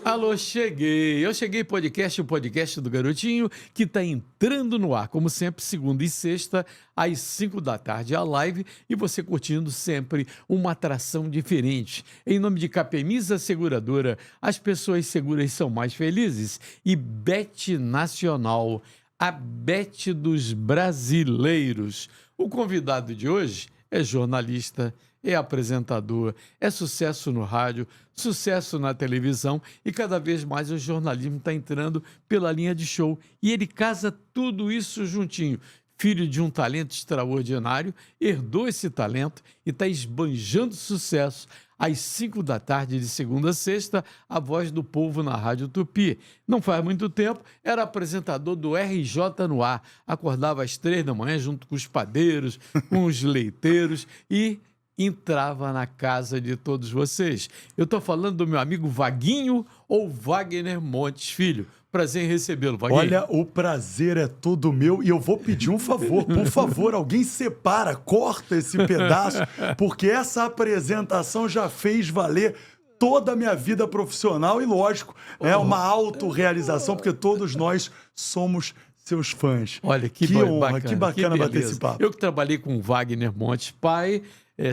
Alô, cheguei! Eu cheguei podcast, o podcast do Garotinho, que está entrando no ar, como sempre, segunda e sexta, às 5 da tarde, a live, e você curtindo sempre uma atração diferente. Em nome de Capemisa Seguradora, as pessoas seguras são mais felizes. E Bet Nacional, a Bet dos brasileiros. O convidado de hoje é jornalista, é apresentador, é sucesso no rádio, sucesso na televisão e cada vez mais o jornalismo está entrando pela linha de show. E ele casa tudo isso juntinho. Filho de um talento extraordinário, herdou esse talento e está esbanjando sucesso. Às 5 da tarde, de segunda a sexta, a voz do povo na Rádio Tupi. Não faz muito tempo, era apresentador do RJ no ar. Acordava às 3 da manhã junto com os padeiros, com os leiteiros e entrava na casa de todos vocês. Eu estou falando do meu amigo Vaguinho ou Wagner Montes Filho. Prazer em recebê-lo, Vaguinho. Olha, o prazer é todo meu e eu vou pedir um favor. Por favor, alguém separa, corta esse pedaço, porque essa apresentação já fez valer toda a minha vida profissional e, lógico, é uma autorrealização, porque todos nós somos seus fãs. Olha, que honra, que bacana bater esse papo. Eu que trabalhei com o Wagner Montes, pai,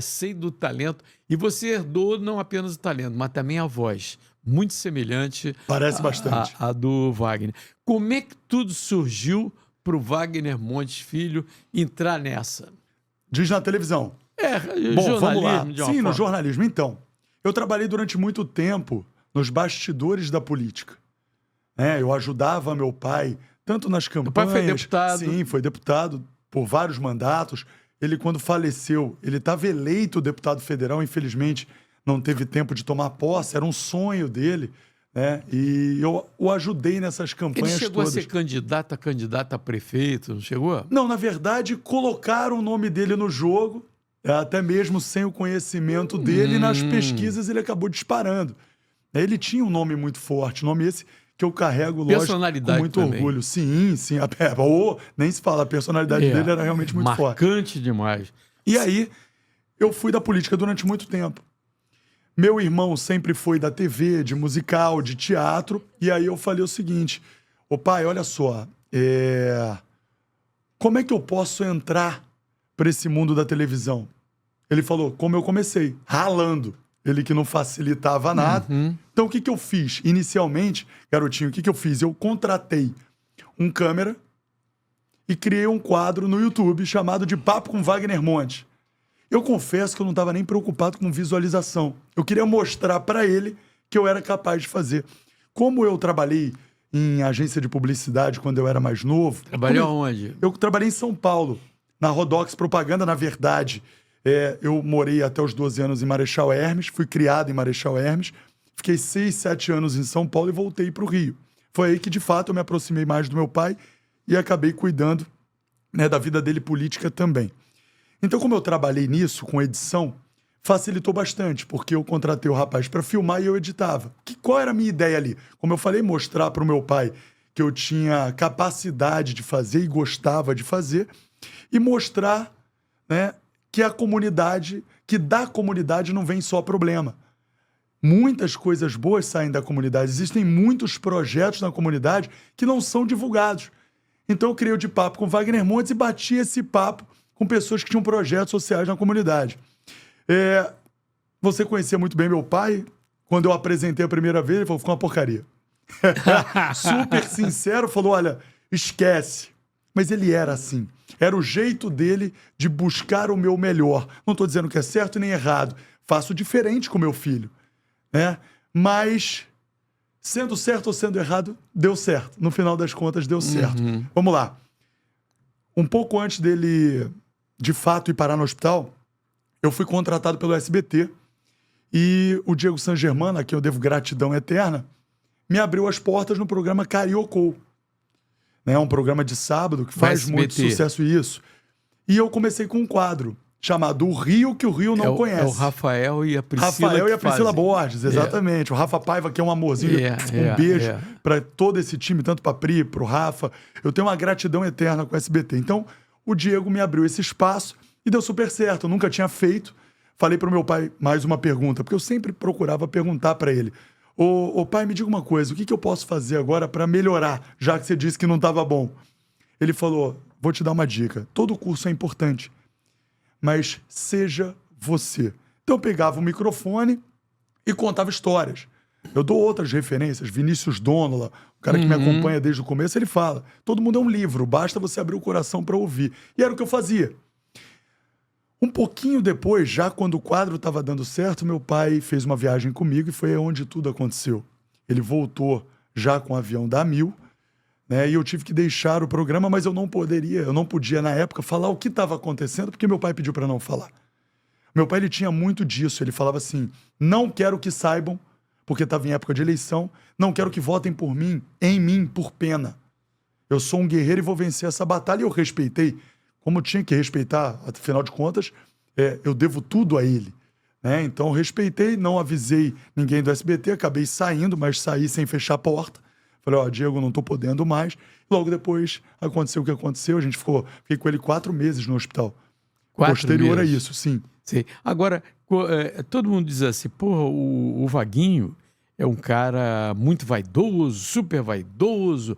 sei do talento, e você herdou não apenas o talento, mas também a voz, muito semelhante bastante a do Wagner. Como é que tudo surgiu para o Wagner Montes Filho entrar nessa? Diz na televisão. Bom, vamos lá. Sim, no jornalismo. Então, eu trabalhei durante muito tempo nos bastidores da política. Eu ajudava meu pai, tanto nas campanhas... O pai foi deputado. Sim, foi deputado por vários mandatos. Ele, quando faleceu, ele estava eleito deputado federal, infelizmente não teve tempo de tomar posse, era um sonho dele, né? E eu o ajudei nessas campanhas todas. Ele chegou a ser candidato a prefeito, não chegou? Não, na verdade, colocaram o nome dele no jogo, até mesmo sem o conhecimento dele, e nas pesquisas ele acabou disparando. Ele tinha um nome muito forte, nome esse que eu carrego, lógico, com muito também. orgulho. Sim. Nem se fala, a personalidade dele era realmente muito forte. Marcante demais. E aí, eu fui da política durante muito tempo. Meu irmão sempre foi da TV, de musical, de teatro, e aí eu falei o seguinte: ô pai, olha só, como é que eu posso entrar para esse mundo da televisão? Ele falou, como eu comecei, ralando. Ele que não facilitava nada. Então, o que eu fiz? Inicialmente, garotinho, o que eu fiz? Eu contratei um câmera e criei um quadro no YouTube chamado de Papo com Wagner Montes. Eu confesso que eu não estava nem preocupado com visualização. Eu queria mostrar para ele que eu era capaz de fazer. Como eu trabalhei em agência de publicidade quando eu era mais novo... Trabalhou onde? Eu trabalhei em São Paulo, na Rodox Propaganda, na verdade. Eu morei até os 12 anos em Marechal Hermes, fui criado em Marechal Hermes, fiquei 6, 7 anos em São Paulo e voltei para o Rio. Foi aí que, de fato, eu me aproximei mais do meu pai e acabei cuidando, né, da vida dele política também. Então, como eu trabalhei nisso, com edição, facilitou bastante, porque eu contratei o rapaz para filmar e eu editava. Qual era a minha ideia ali? Como eu falei, mostrar para o meu pai que eu tinha capacidade de fazer e gostava de fazer, e mostrar, né, que da comunidade não vem só problema. Muitas coisas boas saem da comunidade. Existem muitos projetos na comunidade que não são divulgados. Então eu criei o De Papo com Wagner Montes e bati esse papo com pessoas que tinham projetos sociais na comunidade. Você conhecia muito bem meu pai. Quando eu apresentei a primeira vez, ele falou, ficou uma porcaria. Super sincero, falou, olha, esquece. Mas ele era assim. Era o jeito dele de buscar o meu melhor. Não estou dizendo que é certo nem errado. Faço diferente com meu filho, né? Mas, sendo certo ou sendo errado, deu certo. No final das contas, deu certo. Vamos lá. Um pouco antes dele, de fato, ir parar no hospital, eu fui contratado pelo SBT e o Diego San Germano, a quem eu devo gratidão eterna, me abriu as portas no programa Cariocou. Um programa de sábado que faz muito sucesso isso. E eu comecei com um quadro chamado O Rio, que o Rio não conhece. É o Rafael e a Priscila. Rafael e a Priscila fazem. Borges, exatamente. O Rafa Paiva, que é um amorzinho. Um beijo para todo esse time, tanto para Pri, para o Rafa. Eu tenho uma gratidão eterna com o SBT. Então, o Diego me abriu esse espaço e deu super certo. Eu nunca tinha feito. Falei pro meu pai mais uma pergunta, porque eu sempre procurava perguntar para ele. Ô pai, me diga uma coisa, o que eu posso fazer agora para melhorar, já que você disse que não estava bom? Ele falou, vou te dar uma dica, todo curso é importante, mas seja você. Então eu pegava o microfone e contava histórias. Eu dou outras referências, Vinícius Donola, o cara que me acompanha desde o começo, ele fala, todo mundo é um livro, basta você abrir o coração para ouvir. E era o que eu fazia. Um pouquinho depois, já quando o quadro estava dando certo, meu pai fez uma viagem comigo e foi onde tudo aconteceu. Ele voltou já com o avião da Mil, né? E eu tive que deixar o programa, mas eu não podia na época falar o que estava acontecendo, porque meu pai pediu para não falar. Meu pai ele tinha muito disso, ele falava assim: não quero que saibam, porque estava em época de eleição, não quero que votem por mim, em mim, por pena. Eu sou um guerreiro e vou vencer essa batalha, e eu respeitei. Como eu tinha que respeitar, afinal de contas, eu devo tudo a ele. Né? Então, eu respeitei, não avisei ninguém do SBT, acabei saindo, mas saí sem fechar a porta. Falei, Diego, não estou podendo mais. Logo depois, aconteceu o que aconteceu. Fiquei com ele 4 meses no hospital. 4 Posterior meses. a isso, sim. Sim. Agora, todo mundo diz assim, porra, o Vaguinho é um cara muito vaidoso, super vaidoso.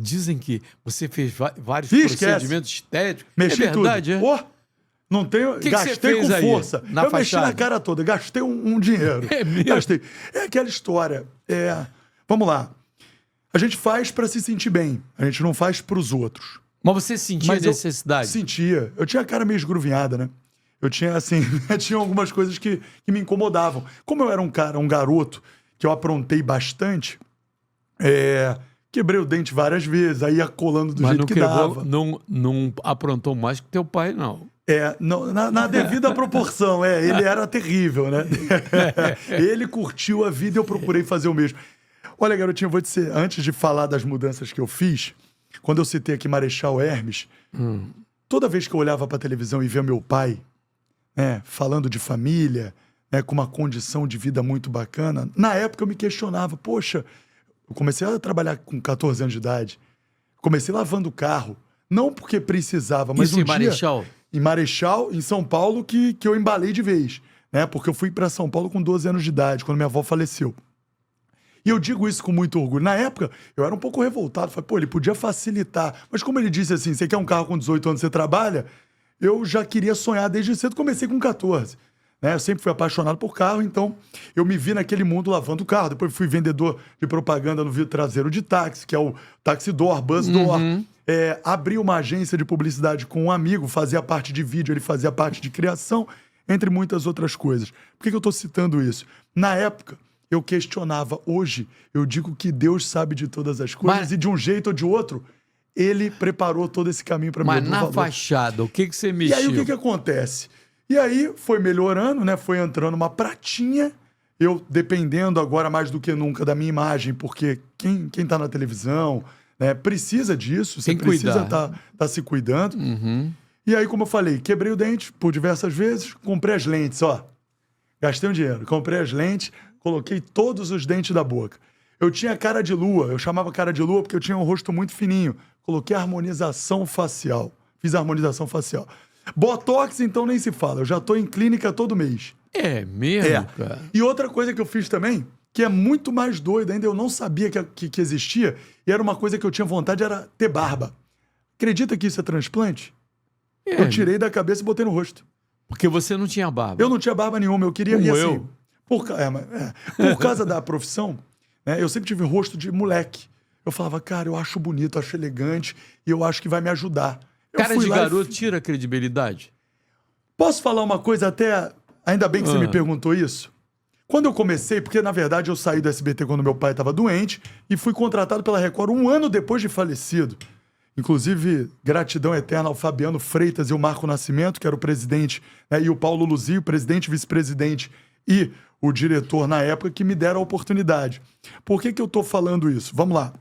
Dizem que você fez vários procedimentos estéticos. Mexi verdade, tudo. Não tenho. Gastei com força. Eu mexi na cara toda, gastei um dinheiro. É mesmo? Gastei. É aquela história. Vamos lá. A gente faz para se sentir bem. A gente não faz para os outros. Mas você sentia necessidade? Sentia. Eu tinha a cara meio esgruvinhada, né? Eu tinha, assim, tinha algumas coisas que me incomodavam. Como eu era um garoto, que eu aprontei bastante, quebrei o dente várias vezes, aí ia colando do jeito que dava. Não aprontou mais que teu pai, não. Na devida proporção, ele era terrível, né? Ele curtiu a vida e eu procurei fazer o mesmo. Olha, garotinho, eu vou dizer, antes de falar das mudanças que eu fiz, quando eu citei aqui Marechal Hermes, toda vez que eu olhava para a televisão e via meu pai, falando de família, com uma condição de vida muito bacana, na época eu me questionava, poxa, eu comecei a trabalhar com 14 anos de idade, comecei lavando carro, não porque precisava, mas isso um em Marechal? Em Marechal, em São Paulo, que eu embalei de vez, né? Porque eu fui para São Paulo com 12 anos de idade, quando minha avó faleceu. E eu digo isso com muito orgulho. Na época, eu era um pouco revoltado. Falei, ele podia facilitar. Mas como ele disse assim, você quer um carro com 18 anos, você trabalha? Eu já queria sonhar desde cedo, comecei com 14. Né? Eu sempre fui apaixonado por carro, então eu me vi naquele mundo lavando carro. Depois fui vendedor de propaganda no vidro traseiro de táxi, que é o Taxi Door, Bus Door. Abri uma agência de publicidade com um amigo, fazia parte de vídeo, ele fazia parte de criação, entre muitas outras coisas. Por que eu estou citando isso? Na época, eu questionava. Hoje, eu digo que Deus sabe de todas as coisas e de um jeito ou de outro, ele preparou todo esse caminho para mim. Mas na fachada, o que você mexeu? E aí, o que acontece? E aí, foi melhorando, né? Foi entrando uma pratinha. Eu, dependendo agora mais do que nunca da minha imagem, porque quem tá na televisão, né, precisa disso. Você precisa tá se cuidando. E aí, como eu falei, quebrei o dente por diversas vezes, comprei as lentes, Gastei um dinheiro, comprei as lentes, coloquei todos os dentes da boca. Eu tinha cara de lua, eu chamava cara de lua porque eu tinha um rosto muito fininho. Coloquei harmonização facial. Fiz harmonização facial. Botox, então, nem se fala. Eu já tô em clínica todo mês. É mesmo, cara? E outra coisa que eu fiz também, que é muito mais doida ainda, eu não sabia que existia, e era uma coisa que eu tinha vontade, era ter barba. Acredita que isso é transplante? Eu tirei da cabeça e botei no rosto. Porque você não tinha barba. Eu não tinha barba nenhuma, eu queria... Como assim, eu. Por causa da profissão, né, eu sempre tive rosto de moleque. Eu falava, cara, eu acho bonito, acho elegante, e eu acho que vai me ajudar. Cara de garoto tira a credibilidade. Posso falar uma coisa até... Ainda bem que você me perguntou isso. Quando eu comecei, porque na verdade eu saí do SBT quando meu pai estava doente e fui contratado pela Record 1 ano depois de falecido. Inclusive, gratidão eterna ao Fabiano Freitas e o Marco Nascimento, que era o presidente, né, e o Paulo Luzio, presidente, vice-presidente e o diretor na época, que me deram a oportunidade. Por que eu estou falando isso? Vamos lá.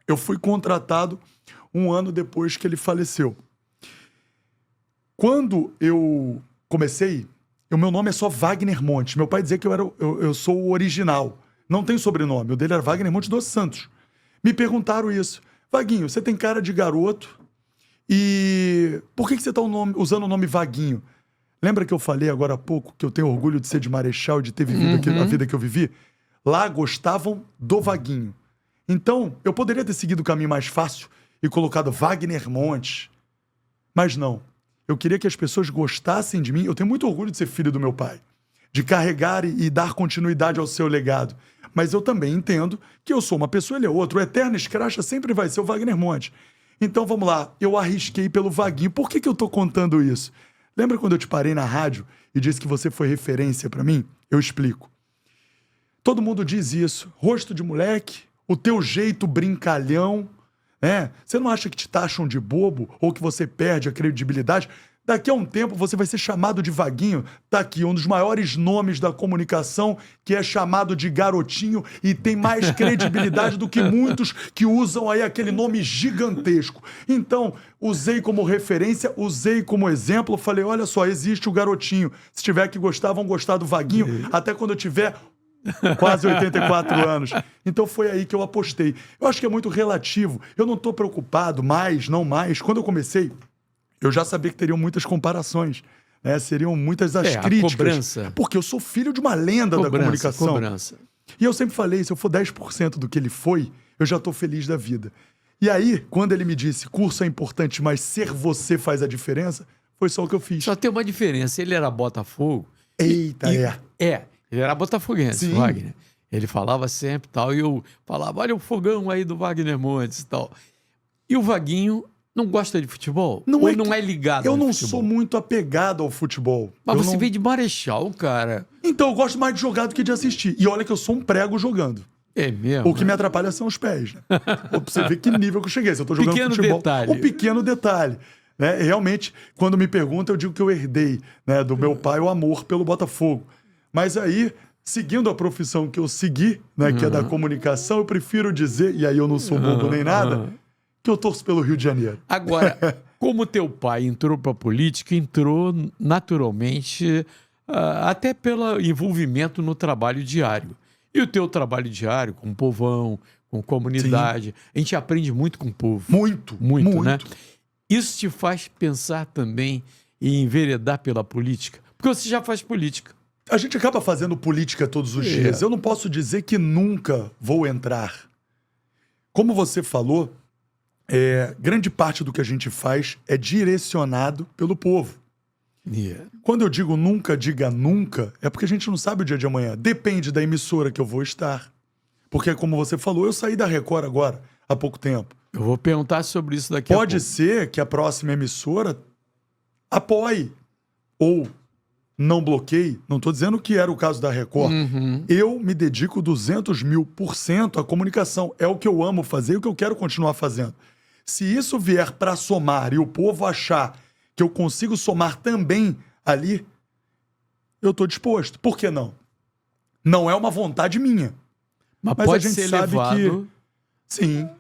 Eu fui contratado 1 ano depois que ele faleceu. Quando eu comecei, o meu nome é só Wagner Montes. Meu pai dizia que eu sou o original. Não tem sobrenome. O dele era Wagner Montes dos Santos. Me perguntaram isso. Vaguinho, você tem cara de garoto e por que você está usando o nome Vaguinho? Lembra que eu falei agora há pouco que eu tenho orgulho de ser de Marechal e de ter vivido a vida que eu vivi? Lá gostavam do Vaguinho. Então, eu poderia ter seguido o caminho mais fácil e colocado Wagner Montes. Mas não. Eu queria que as pessoas gostassem de mim. Eu tenho muito orgulho de ser filho do meu pai, de carregar e dar continuidade ao seu legado. Mas eu também entendo que eu sou uma pessoa, ele é outro. O eterno escracha sempre vai ser o Wagner Montes. Então, vamos lá. Eu arrisquei pelo Vaguinho. Por que eu tô contando isso? Lembra quando eu te parei na rádio e disse que você foi referência pra mim? Eu explico. Todo mundo diz isso. Rosto de moleque, o teu jeito brincalhão, né? Você não acha que te taxam de bobo ou que você perde a credibilidade? Daqui a um tempo você vai ser chamado de Vaguinho. Tá aqui um dos maiores nomes da comunicação, que é chamado de garotinho e tem mais credibilidade do que muitos que usam aí aquele nome gigantesco. Então, usei como referência, usei como exemplo, falei, olha só, existe o garotinho. Se tiver que gostar, vão gostar do Vaguinho, até quando eu tiver quase 84 anos. Então foi aí que eu apostei. Eu acho que é muito relativo. Eu não tô preocupado mais, não mais. Quando eu comecei, eu já sabia que teriam muitas comparações, né? Seriam muitas as críticas. Cobrança. Porque eu sou filho de uma lenda da comunicação. Cobrança. E eu sempre falei, se eu for 10% do que ele foi, eu já tô feliz da vida. E aí, quando ele me disse, curso é importante, mas ser você faz a diferença, foi só o que eu fiz. Só tem uma diferença. Ele era Botafogo. Eita, Ele era botafoguense, Sim. Wagner. Ele falava sempre tal, e eu falava, olha o fogão aí do Wagner Montes e tal. E o Vaguinho não gosta de futebol? Ou não é ligado Eu ao não futebol? sou muito apegado ao futebol. Mas Eu você não... veio de Marechal, cara. Então, eu gosto mais de jogar do que de assistir. E olha que eu sou um prego jogando. É mesmo? O que me atrapalha são os pés, né? Pra você ver que nível que eu cheguei. Se eu tô jogando Pequeno futebol... detalhe. Um pequeno detalhe. Né? Realmente, quando me perguntam, eu digo que eu herdei, né, do meu pai o amor pelo Botafogo. Mas aí, seguindo a profissão que eu segui, né, que é da comunicação, eu prefiro dizer, e aí eu não sou bobo nem nada, que eu torço pelo Rio de Janeiro. Agora, como teu pai entrou para a política, entrou naturalmente até pelo envolvimento no trabalho diário. E o teu trabalho diário com o povão, com comunidade, a gente aprende muito com o povo. Muito, né? Isso te faz pensar também em enveredar pela política? Porque você já faz política. A gente acaba fazendo política todos os dias. Eu não posso dizer que nunca vou entrar. Como você falou, grande parte do que a gente faz é direcionado pelo povo. Quando eu digo nunca, diga nunca, é porque a gente não sabe o dia de amanhã. Depende da emissora que eu vou estar. Porque, como você falou, eu saí da Record agora, há pouco tempo. Eu vou perguntar sobre isso daqui a pouco. Pode ser que a próxima emissora apoie ou não bloqueie. Não estou dizendo que era o caso da Record. Eu me dedico 200.000% à comunicação. É o que eu amo fazer e o que eu quero continuar fazendo. Se isso vier para somar e o povo achar que eu consigo somar também ali, eu estou disposto. Por que não? Não é uma vontade minha. Mas a pode gente ser sabe levado... que...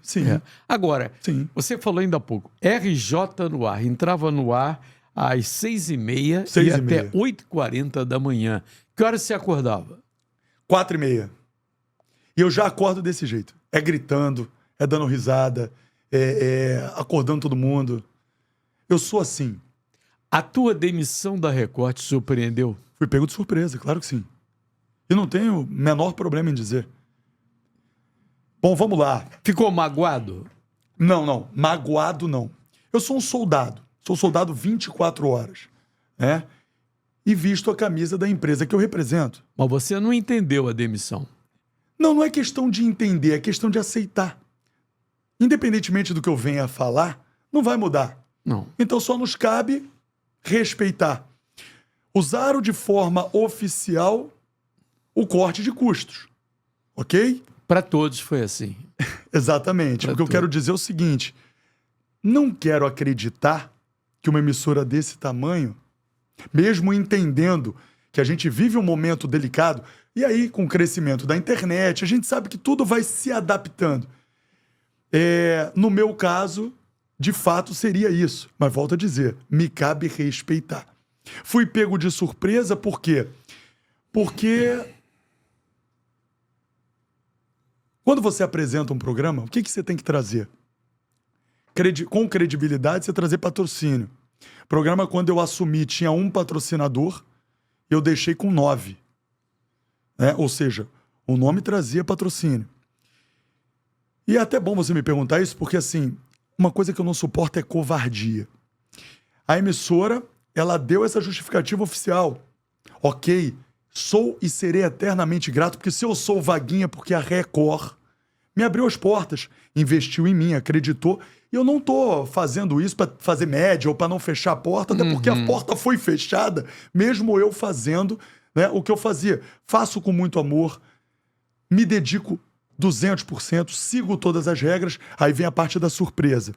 Sim. Agora, Sim. você falou ainda há pouco, RJ no ar, entrava no ar às 6h30 e até 8h40 da manhã. Que horas você acordava? 4h30. E eu já acordo desse jeito. É gritando, é dando risada, é acordando todo mundo. Eu sou assim. A tua demissão da Record te surpreendeu? Fui pego de surpresa, claro que sim. E não tenho o menor problema em dizer. Bom, vamos lá. Ficou magoado? Não. Magoado, não. Eu sou um soldado. Sou soldado 24 horas. Né? E visto a camisa da empresa que eu represento. Mas você não entendeu a demissão. Não é questão de entender, é questão de aceitar. Independentemente do que eu venha a falar, não vai mudar. Não. Então só nos cabe respeitar. Usaram de forma oficial o corte de custos. Ok? Para todos foi assim. Exatamente. O que eu quero dizer é o seguinte: não quero acreditar que uma emissora desse tamanho, mesmo entendendo que a gente vive um momento delicado, e aí com o crescimento da internet, a gente sabe que tudo vai se adaptando. No meu caso, de fato seria isso. Mas volto a dizer, me cabe respeitar. Fui pego de surpresa por quê? Porque quando você apresenta um programa, o que você tem que trazer? Com credibilidade, você trazer patrocínio. Programa, quando eu assumi, tinha um patrocinador, eu deixei com 9. Né? Ou seja, o nome trazia patrocínio. E é até bom você me perguntar isso, porque assim, uma coisa que eu não suporto é covardia. A emissora, ela deu essa justificativa oficial. Ok, sou e serei eternamente grato, porque se eu sou Vaguinha, porque a Record me abriu as portas, investiu em mim, acreditou. E eu não tô fazendo isso para fazer média ou para não fechar a porta, até porque a porta foi fechada, mesmo eu fazendo, né, o que eu fazia. Faço com muito amor, me dedico 200%, sigo todas as regras, aí vem a parte da surpresa.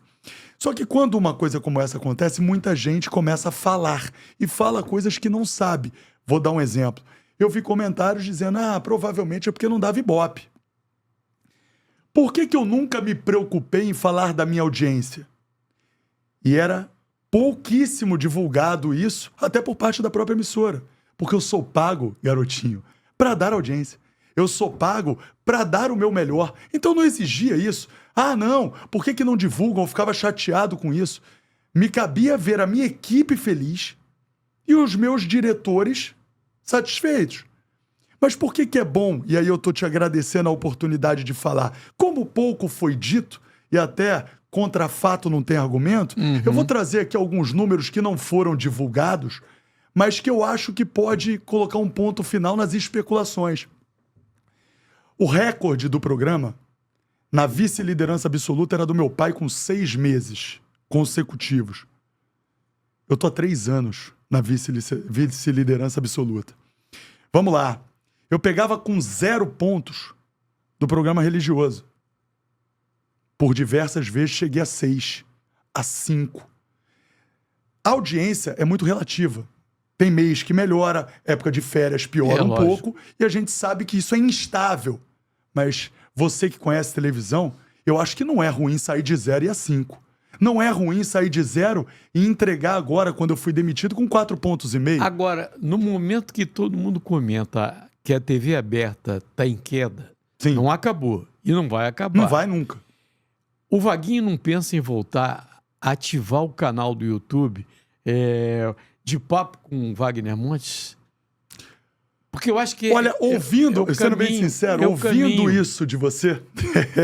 Só que quando uma coisa como essa acontece, muita gente começa a falar e fala coisas que não sabe. Vou dar um exemplo. Eu vi comentários dizendo, provavelmente é porque não dava Ibope. Por que eu nunca me preocupei em falar da minha audiência? E era pouquíssimo divulgado isso, até por parte da própria emissora. Porque eu sou pago, garotinho, para dar audiência. Eu sou pago para dar o meu melhor. Então não exigia isso. Não, por que não divulgam? Eu ficava chateado com isso. Me cabia ver a minha equipe feliz e os meus diretores satisfeitos. Mas por que é bom? E aí eu tô te agradecendo a oportunidade de falar. Como pouco foi dito, e até contra fato não tem argumento, eu vou trazer aqui alguns números que não foram divulgados, mas que eu acho que pode colocar um ponto final nas especulações. O recorde do programa, na vice-liderança absoluta, era do meu pai com 6 meses consecutivos. Eu tô há 3 anos na vice-liderança absoluta. Vamos lá. Eu pegava com 0 pontos do programa religioso. Por diversas vezes cheguei a 6, a 5. A audiência é muito relativa. Tem mês que melhora, época de férias piora um pouco, e a gente sabe que isso é instável. Mas você que conhece televisão, eu acho que não é ruim sair de 0 e a 5. Não é ruim sair de 0 e entregar agora, quando eu fui demitido, com 4,5 pontos. Agora, no momento que todo mundo comenta que a TV aberta está em queda, Sim. Não acabou e não vai acabar. Não vai nunca. O Vaguinho não pensa em voltar a ativar o canal do YouTube de papo com Wagner Montes? Porque eu acho que... Olha, sendo bem sincero, ouvindo isso de você,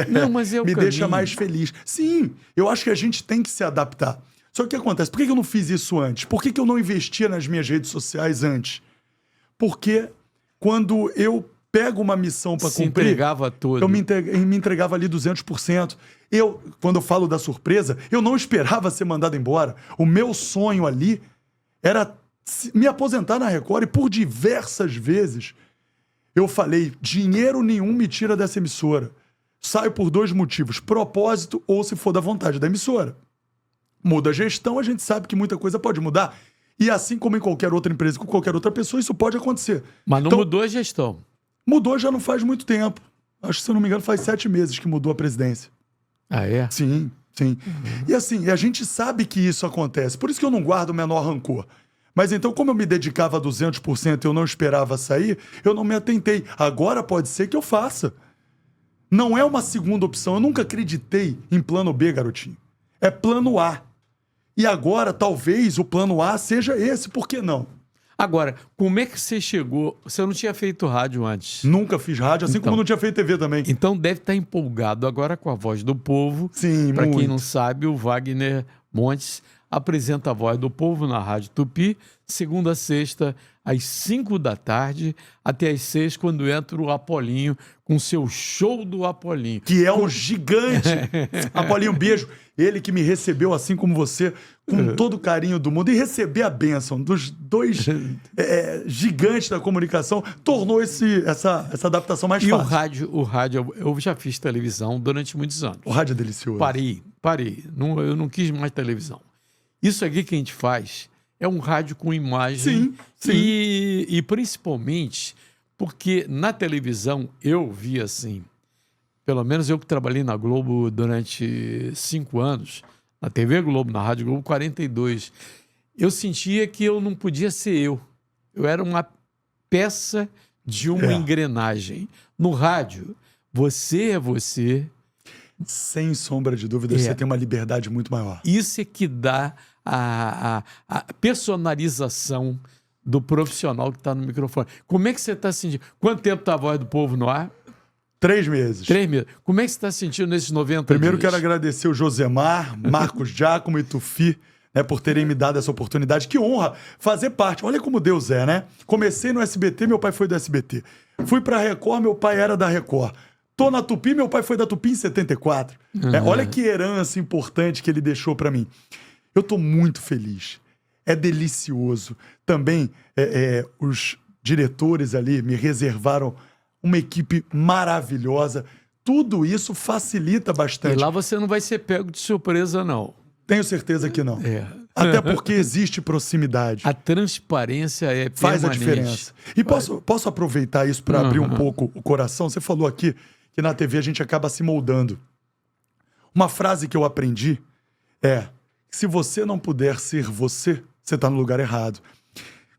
não, mas me deixa mais feliz. Sim, eu acho que a gente tem que se adaptar. Só que o que acontece? Por que eu não fiz isso antes? Por que eu não investia nas minhas redes sociais antes? Porque quando eu pego uma missão para cumprir... entregava todo. Eu me entregava ali 200%. Quando eu falo da surpresa, eu não esperava ser mandado embora. O meu sonho ali era me aposentar na Record, e por diversas vezes eu falei, dinheiro nenhum me tira dessa emissora. Saio por 2 motivos, propósito ou se for da vontade da emissora. Muda a gestão, a gente sabe que muita coisa pode mudar. E assim como em qualquer outra empresa, com qualquer outra pessoa, isso pode acontecer. Mas não mudou a gestão. Mudou já não faz muito tempo. Acho que, se eu não me engano, faz 7 meses que mudou a presidência. Ah, é? Sim. E assim, a gente sabe que isso acontece. Por isso que eu não guardo o menor rancor. Mas então, como eu me dedicava a 200% e eu não esperava sair, eu não me atentei. Agora pode ser que eu faça. Não é uma segunda opção. Eu nunca acreditei em plano B, garotinho. É plano A. E agora, talvez, o plano A seja esse. Por que não? Agora, como é que você chegou... Você não tinha feito rádio antes? Nunca fiz rádio, assim como não tinha feito TV também. Então deve estar empolgado agora com a Voz do Povo. Sim, Para quem não sabe, o Wagner Montes apresenta a Voz do Povo na Rádio Tupi, segunda a sexta, às 5 da tarde, até às 6, quando entra o Apolinho com seu show do Apolinho. Que é um gigante. Apolinho, um beijo. Ele que me recebeu, assim como você, com todo o carinho do mundo. E receber a bênção dos 2 gigantes da comunicação tornou essa adaptação mais fácil. E o rádio, eu já fiz televisão durante muitos anos. O rádio é delicioso. Parei. Eu não quis mais televisão. Isso aqui que a gente faz é um rádio com imagem. Sim. E principalmente porque na televisão eu vi assim, pelo menos eu que trabalhei na Globo durante 5 anos, na TV Globo, na Rádio Globo 42. Eu sentia que eu não podia ser eu. Eu era uma peça de uma engrenagem. No rádio, você é você. Sem sombra de dúvida, você tem uma liberdade muito maior. Isso é que dá a personalização do profissional que está no microfone. Como é que você está sentindo? Quanto tempo está a Voz do Povo no ar? 3 meses. 3 meses. Como é que você está sentindo nesses 90 Primeiro dias? quero agradecer o Josemar, Marcos Giacomo e Tufi, né, por terem me dado essa oportunidade. Que honra fazer parte. Olha como Deus é, né? Comecei no SBT, meu pai foi do SBT. Fui pra Record, meu pai era da Record. Tô na Tupi, meu pai foi da Tupi em 74. Olha que herança importante que ele deixou pra mim. Eu tô muito feliz. É delicioso. Também os diretores ali me reservaram uma equipe maravilhosa. Tudo isso facilita bastante. E lá você não vai ser pego de surpresa, não. Tenho certeza que não. Até porque existe proximidade. A transparência é permanente. Faz a diferença. E posso aproveitar isso para abrir um pouco o coração? Você falou aqui que na TV a gente acaba se moldando. Uma frase que eu aprendi é: se você não puder ser você, você está no lugar errado.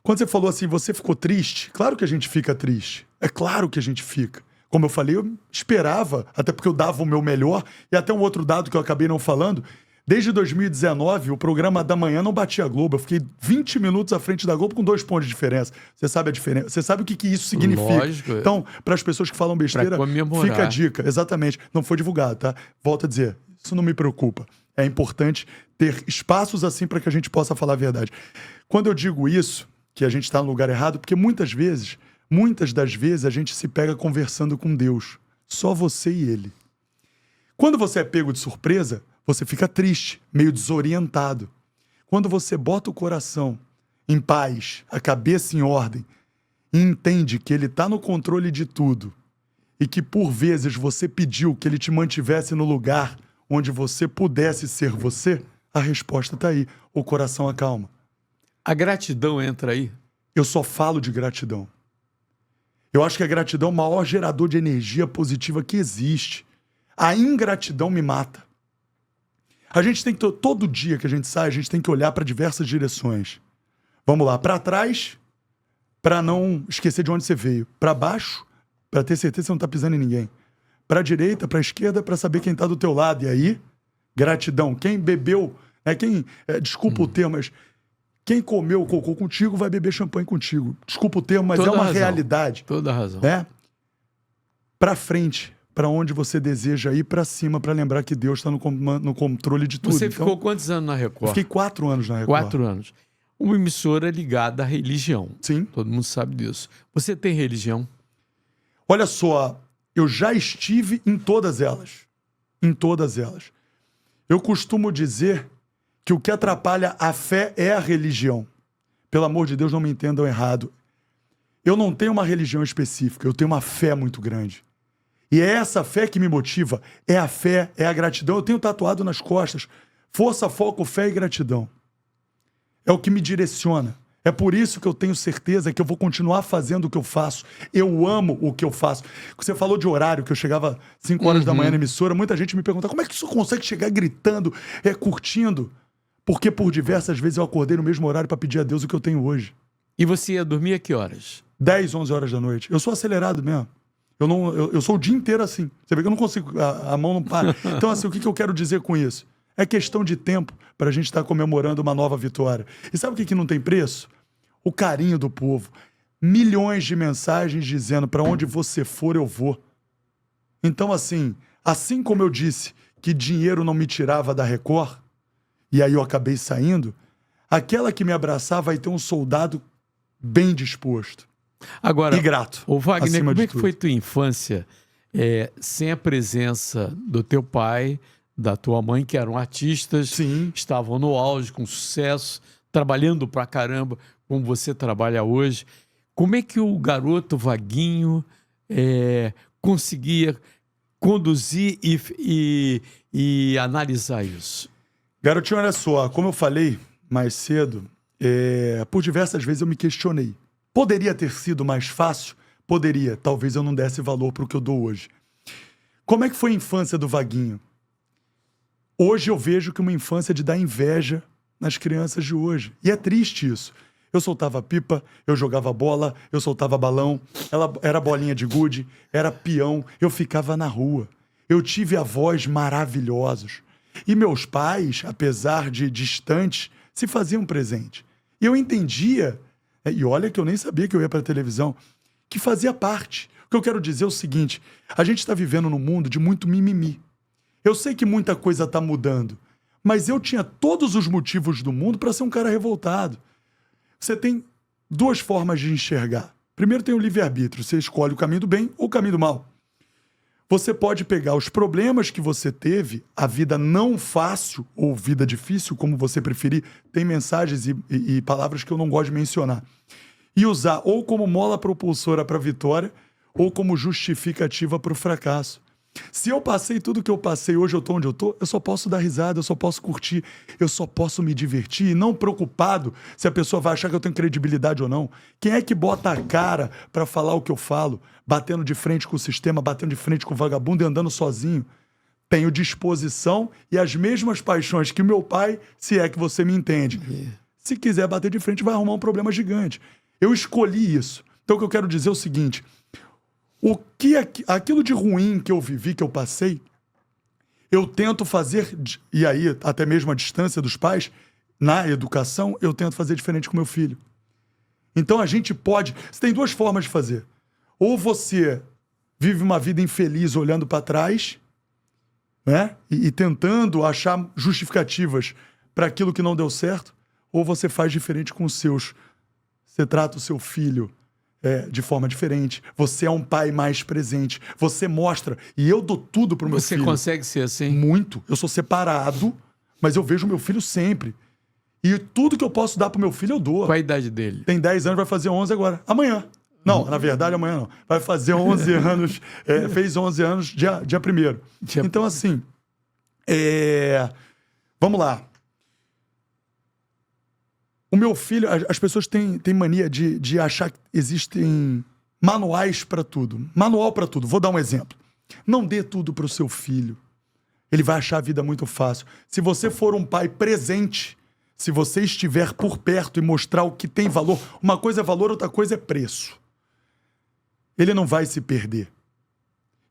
Quando você falou assim, você ficou triste? Claro que a gente fica triste. É claro que a gente fica. Como eu falei, eu esperava, até porque eu dava o meu melhor. E até um outro dado que eu acabei não falando: desde 2019, o programa da manhã não batia a Globo. Eu fiquei 20 minutos à frente da Globo com 2 pontos de diferença. Você sabe a diferença. Você sabe o que isso significa. Lógico. Então, para as pessoas que falam besteira, fica a dica. Exatamente. Não foi divulgado, tá? Volto a dizer, isso não me preocupa. É importante ter espaços assim para que a gente possa falar a verdade. Quando eu digo isso, que a gente está no lugar errado, porque muitas das vezes, a gente se pega conversando com Deus. Só você e Ele. Quando você é pego de surpresa, você fica triste, meio desorientado. Quando você bota o coração em paz, a cabeça em ordem, e entende que Ele está no controle de tudo, e que por vezes você pediu que Ele te mantivesse no lugar onde você pudesse ser você, a resposta está aí. O coração acalma. A gratidão entra aí? Eu só falo de gratidão. Eu acho que a gratidão é o maior gerador de energia positiva que existe. A ingratidão me mata. A gente tem que, todo dia que a gente sai, a gente tem que olhar para diversas direções. Vamos lá, para trás, para não esquecer de onde você veio. Para baixo, para ter certeza que você não está pisando em ninguém. Para a direita, para a esquerda, para saber quem está do teu lado. E aí, gratidão. Quem bebeu, desculpa o termo, mas quem comeu cocô contigo vai beber champanhe contigo. Desculpa o termo, mas é uma realidade. Toda a razão. Para frente, para onde você deseja ir, para cima, para lembrar que Deus está no controle de tudo. Você ficou quantos anos na Record? Eu fiquei 4 anos na Record. 4 anos. Uma emissora ligada à religião. Sim. Todo mundo sabe disso. Você tem religião? Olha só, eu já estive em todas elas. Em todas elas. Eu costumo dizer que o que atrapalha a fé é a religião. Pelo amor de Deus, não me entendam errado. Eu não tenho uma religião específica, eu tenho uma fé muito grande. E é essa fé que me motiva. É a fé, é a gratidão. Eu tenho tatuado nas costas: força, foco, fé e gratidão. É o que me direciona. É por isso que eu tenho certeza que eu vou continuar fazendo o que eu faço. Eu amo o que eu faço. Você falou de horário, que eu chegava 5 horas da manhã na emissora. Muita gente me pergunta: como é que você consegue chegar gritando, curtindo? Porque por diversas vezes eu acordei no mesmo horário para pedir a Deus o que eu tenho hoje. E você ia dormir a que horas? 10, 11 horas da noite. Eu sou acelerado mesmo. Eu sou o dia inteiro assim. Você vê que eu não consigo, a mão não para. Então, assim, o que eu quero dizer com isso? É questão de tempo para a gente estar comemorando uma nova vitória. E sabe o que não tem preço? O carinho do povo. Milhões de mensagens dizendo: para onde você for, eu vou. Então, assim como eu disse que dinheiro não me tirava da Record, e aí eu acabei saindo, aquela que me abraçar vai ter um soldado bem disposto. Agora, e grato. Ô Wagner, como é que foi tua infância sem a presença do teu pai, da tua mãe, que eram artistas, Sim. estavam no auge, com sucesso, trabalhando pra caramba, como você trabalha hoje? Como é que o garoto Vaguinho conseguia conduzir e analisar isso? Garotinho, olha só, como eu falei mais cedo, por diversas vezes eu me questionei. Poderia ter sido mais fácil? Poderia. Talvez eu não desse valor para o que eu dou hoje. Como é que foi a infância do Vaguinho? Hoje eu vejo que uma infância de dar inveja nas crianças de hoje. E é triste isso. Eu soltava pipa, eu jogava bola, eu soltava balão, ela era bolinha de gude, era peão, eu ficava na rua. Eu tive avós maravilhosos. E meus pais, apesar de distantes, se faziam presente. E eu entendia, e olha que eu nem sabia que eu ia para a televisão, que fazia parte. O que eu quero dizer é o seguinte, a gente está vivendo num mundo de muito mimimi. Eu sei que muita coisa está mudando, mas eu tinha todos os motivos do mundo para ser um cara revoltado. Você tem duas formas de enxergar. Primeiro tem o livre-arbítrio, você escolhe o caminho do bem ou o caminho do mal. Você pode pegar os problemas que você teve, a vida não fácil ou vida difícil, como você preferir, tem mensagens e palavras que eu não gosto de mencionar, e usar ou como mola propulsora para a vitória ou como justificativa para o fracasso. Se eu passei tudo que eu passei, hoje eu tô onde eu tô, eu só posso dar risada, eu só posso curtir, eu só posso me divertir, e não preocupado se a pessoa vai achar que eu tenho credibilidade ou não. Quem é que bota a cara pra falar o que eu falo, batendo de frente com o sistema, batendo de frente com o vagabundo e andando sozinho? Tenho disposição e as mesmas paixões que o meu pai, se é que você me entende. Se quiser bater de frente, vai arrumar um problema gigante. Eu escolhi isso. Então o que eu quero dizer é o seguinte... Aquilo de ruim que eu vivi, que eu passei, eu tento fazer, e aí até mesmo a distância dos pais, na educação, eu tento fazer diferente com meu filho. Então a gente pode... Você tem duas formas de fazer. Ou você vive uma vida infeliz olhando para trás, né? E tentando achar justificativas para aquilo que não deu certo, ou você faz diferente com os seus. Você trata o seu filho de forma diferente. Você é um pai mais presente. Você mostra. E eu dou tudo pro meu filho. Você consegue ser assim? Muito. Eu sou separado, mas eu vejo meu filho sempre. E tudo que eu posso dar pro meu filho, eu dou. Qual a idade dele? Tem 10 anos, vai fazer 11 agora. Amanhã. Não, na verdade, amanhã não. Vai fazer 11 anos. Fez 11 anos dia 1º. Então, assim... Vamos lá. O meu filho, as pessoas têm mania de achar que existem manuais para tudo. Manual para tudo. Vou dar um exemplo. Não dê tudo para o seu filho. Ele vai achar a vida muito fácil. Se você for um pai presente, se você estiver por perto e mostrar o que tem valor, uma coisa é valor, outra coisa é preço. Ele não vai se perder.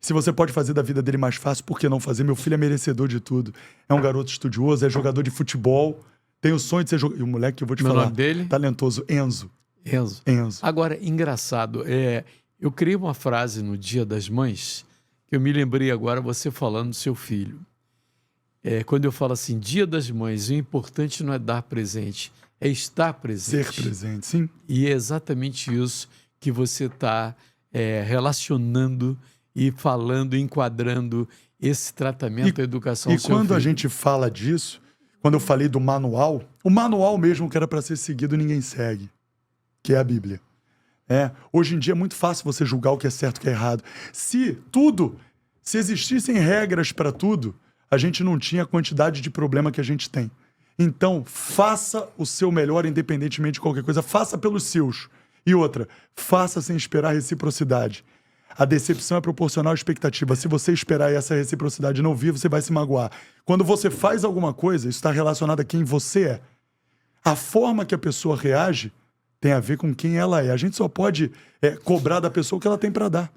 Se você pode fazer da vida dele mais fácil, por que não fazer? Meu filho é merecedor de tudo. É um garoto estudioso, é jogador de futebol. Tem o sonho de ser jogador. E o moleque que eu vou te falar. O nome dele? Talentoso. Enzo. Agora, engraçado. Eu criei uma frase no Dia das Mães, que eu me lembrei agora você falando do seu filho. Quando eu falo assim, Dia das Mães, o importante não é dar presente, é estar presente. Ser presente, sim. E é exatamente isso que você está relacionando e falando, enquadrando esse tratamento da educação ao seu filho. E quando a gente fala disso, quando eu falei do manual, o manual mesmo que era para ser seguido, ninguém segue, que é a Bíblia. Hoje em dia é muito fácil você julgar o que é certo e o que é errado. Se existissem regras para tudo, a gente não tinha a quantidade de problema que a gente tem. Então, faça o seu melhor independentemente de qualquer coisa. Faça pelos seus. E outra, faça sem esperar reciprocidade. A decepção é proporcional à expectativa. Se você esperar e essa reciprocidade não vir, você vai se magoar. Quando você faz alguma coisa, isso está relacionado a quem você é. A forma que a pessoa reage tem a ver com quem ela é. A gente só pode cobrar da pessoa o que ela tem para dar.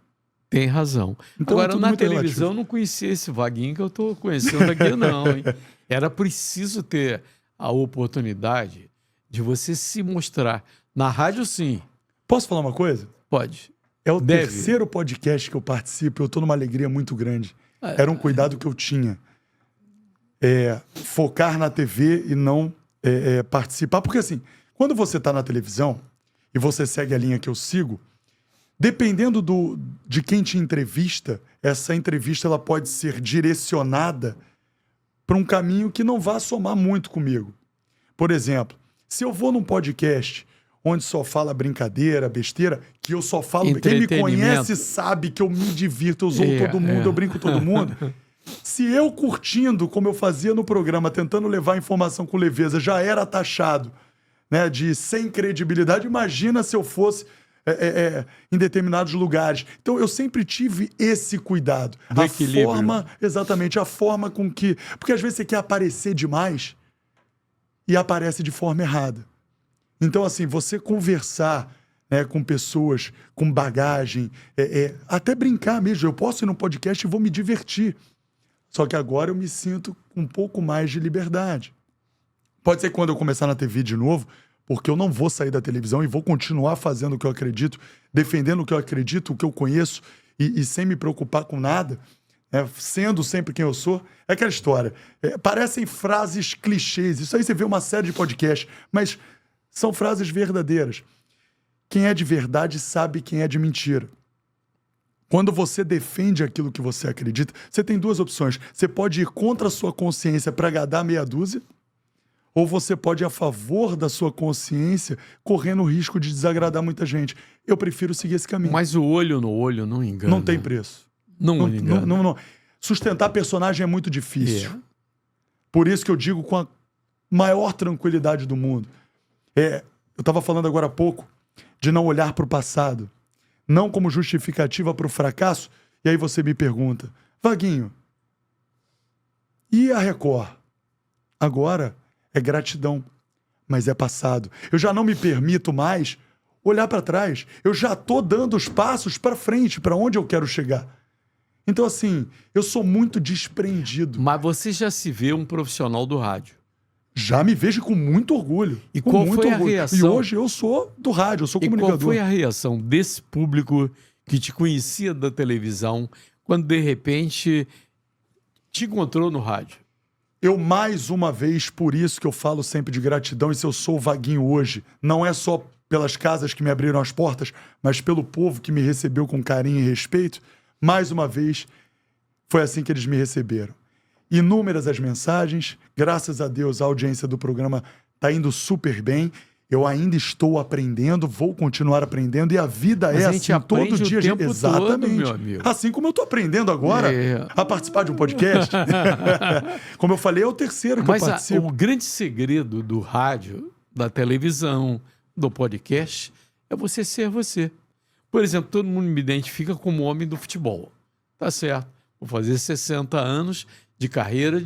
Tem razão. Então, agora, na televisão, relativo. eu não conhecia esse Vaguinho que eu estou conhecendo aqui, não. Hein? Era preciso ter a oportunidade de você se mostrar. Na rádio, sim. Posso falar uma coisa? Pode. É o terceiro podcast que eu participo, eu estou numa alegria muito grande. Era um cuidado que eu tinha. Focar na TV e não participar. Porque assim, quando você está na televisão e você segue a linha que eu sigo, dependendo de quem te entrevista, essa entrevista ela pode ser direcionada para um caminho que não vá somar muito comigo. Por exemplo, se eu vou num podcast onde só fala brincadeira, besteira, que eu só falo... Quem me conhece sabe que eu me divirto, eu zoo todo mundo, eu brinco todo mundo. Se eu curtindo, como eu fazia no programa, tentando levar a informação com leveza, já era taxado, né, de sem credibilidade, imagina se eu fosse em determinados lugares. Então, eu sempre tive esse cuidado. Do equilíbrio. Exatamente, a forma com que... Porque às vezes você quer aparecer demais e aparece de forma errada. Então, assim, você conversar, né, com pessoas, com bagagem, até brincar mesmo. Eu posso ir num podcast e vou me divertir. Só que agora eu me sinto com um pouco mais de liberdade. Pode ser que quando eu começar na TV de novo, porque eu não vou sair da televisão e vou continuar fazendo o que eu acredito, defendendo o que eu acredito, o que eu conheço, e sem me preocupar com nada, sendo sempre quem eu sou. É aquela história. Parecem frases clichês. Isso aí você vê uma série de podcasts, mas são frases verdadeiras. Quem é de verdade sabe quem é de mentira. Quando você defende aquilo que você acredita, você tem duas opções. Você pode ir contra a sua consciência para agradar meia dúzia, ou você pode ir a favor da sua consciência, correndo o risco de desagradar muita gente. Eu prefiro seguir esse caminho. Mas o olho no olho não engana. Não tem preço. Não engana. Não. Sustentar personagem é muito difícil. Por isso que eu digo com a maior tranquilidade do mundo. Eu estava falando agora há pouco de não olhar para o passado, não como justificativa para o fracasso. E aí você me pergunta, Vaguinho, e a Record? Agora é gratidão, mas é passado. Eu já não me permito mais olhar para trás. Eu já estou dando os passos para frente, para onde eu quero chegar. Então, assim, eu sou muito desprendido. Mas você já se vê um profissional do rádio? Já me vejo com muito orgulho. E qual foi a reação? E hoje eu sou do rádio, eu sou comunicador. E qual foi a reação desse público que te conhecia da televisão quando, de repente, te encontrou no rádio? Eu, mais uma vez, por isso que eu falo sempre de gratidão, e se eu sou o Vaguinho hoje, não é só pelas casas que me abriram as portas, mas pelo povo que me recebeu com carinho e respeito, mais uma vez, foi assim que eles me receberam. Inúmeras as mensagens, graças a Deus a audiência do programa está indo super bem, eu ainda estou aprendendo, vou continuar aprendendo, e a vida Mas é a gente assim, todo dia. O tempo Exatamente. todo, meu amigo. Assim como eu estou aprendendo agora a participar de um podcast. Como eu falei, é o terceiro que eu participo. O grande segredo do rádio, da televisão, do podcast, é você ser você. Por exemplo, todo mundo me identifica como homem do futebol. Tá certo. Vou fazer 60 anos de carreira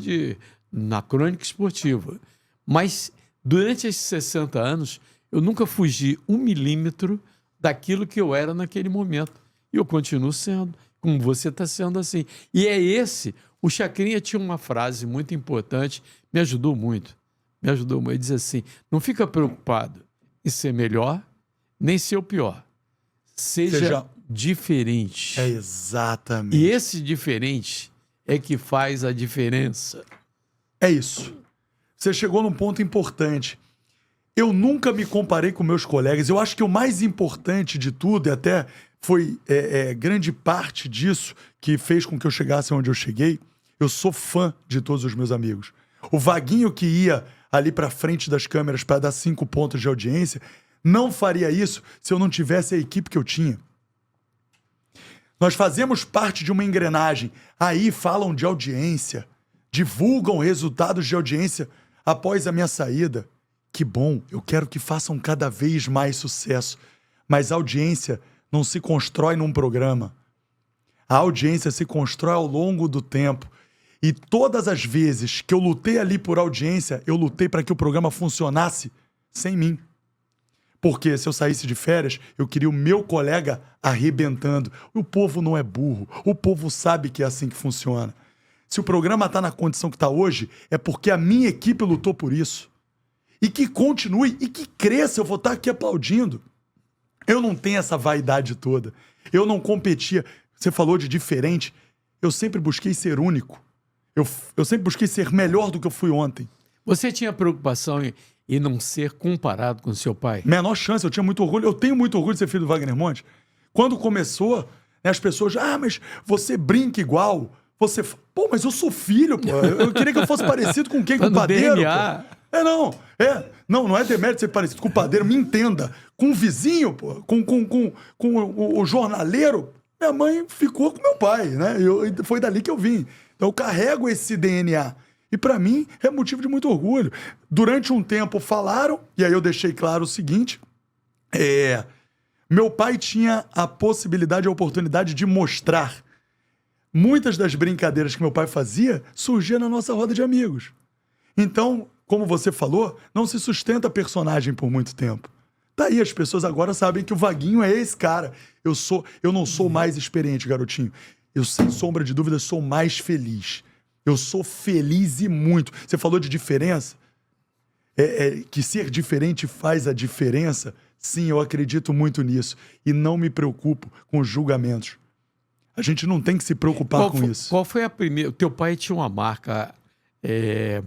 na crônica esportiva. Mas durante esses 60 anos, eu nunca fugi 1 milímetro daquilo que eu era naquele momento. E eu continuo sendo, como você está sendo assim. E é esse... O Chacrinha tinha uma frase muito importante, me ajudou muito. Ele diz assim, não fica preocupado em ser melhor, nem ser o pior. Seja diferente. É exatamente. E esse diferente é que faz a diferença. É isso. Você chegou num ponto importante. Eu nunca me comparei com meus colegas. Eu acho que o mais importante de tudo, e até foi grande parte disso que fez com que eu chegasse onde eu cheguei, eu sou fã de todos os meus amigos. O Vaguinho que ia ali para frente das câmeras para dar 5 pontos de audiência, não faria isso se eu não tivesse a equipe que eu tinha. Nós fazemos parte de uma engrenagem. Aí falam de audiência, divulgam resultados de audiência após a minha saída. Que bom, eu quero que façam cada vez mais sucesso. Mas a audiência não se constrói num programa. A audiência se constrói ao longo do tempo. E todas as vezes que eu lutei ali por audiência, eu lutei para que o programa funcionasse sem mim. Porque se eu saísse de férias, eu queria o meu colega arrebentando. O povo não é burro. O povo sabe que é assim que funciona. Se o programa está na condição que está hoje, é porque a minha equipe lutou por isso. E que continue e que cresça, eu vou estar aqui aplaudindo. Eu não tenho essa vaidade toda. Eu não competia. Você falou de diferente. Eu sempre busquei ser único. Eu sempre busquei ser melhor do que eu fui ontem. Você tinha preocupação em não ser comparado com seu pai? Menor chance, eu tinha muito orgulho. Eu tenho muito orgulho de ser filho do Wagner Montes. Quando começou, né, as pessoas... mas você brinca igual. Você... Pô, mas eu sou filho, pô. Eu queria que eu fosse parecido com quem? Com o padeiro, DNA. Pô. Não é demérito ser parecido com o padeiro, me entenda. Com o vizinho, pô. Com o jornaleiro. Minha mãe ficou com meu pai, né? Foi dali que eu vim. Então eu carrego esse DNA. E para mim é motivo de muito orgulho. Durante um tempo falaram, e aí eu deixei claro o seguinte, Meu pai tinha a possibilidade, a oportunidade de mostrar. Muitas das brincadeiras que meu pai fazia surgiam na nossa roda de amigos. Então, como você falou, não se sustenta personagem por muito tempo. Tá aí, as pessoas agora sabem que o Vaguinho é esse cara. Eu não sou mais experiente, garotinho. Eu, sem sombra de dúvida, sou mais feliz. Eu sou feliz e muito. Você falou de diferença? Que ser diferente faz a diferença? Sim, eu acredito muito nisso. E não me preocupo com os julgamentos. A gente não tem que se preocupar com isso. Qual foi a primeira... O teu pai tinha uma marca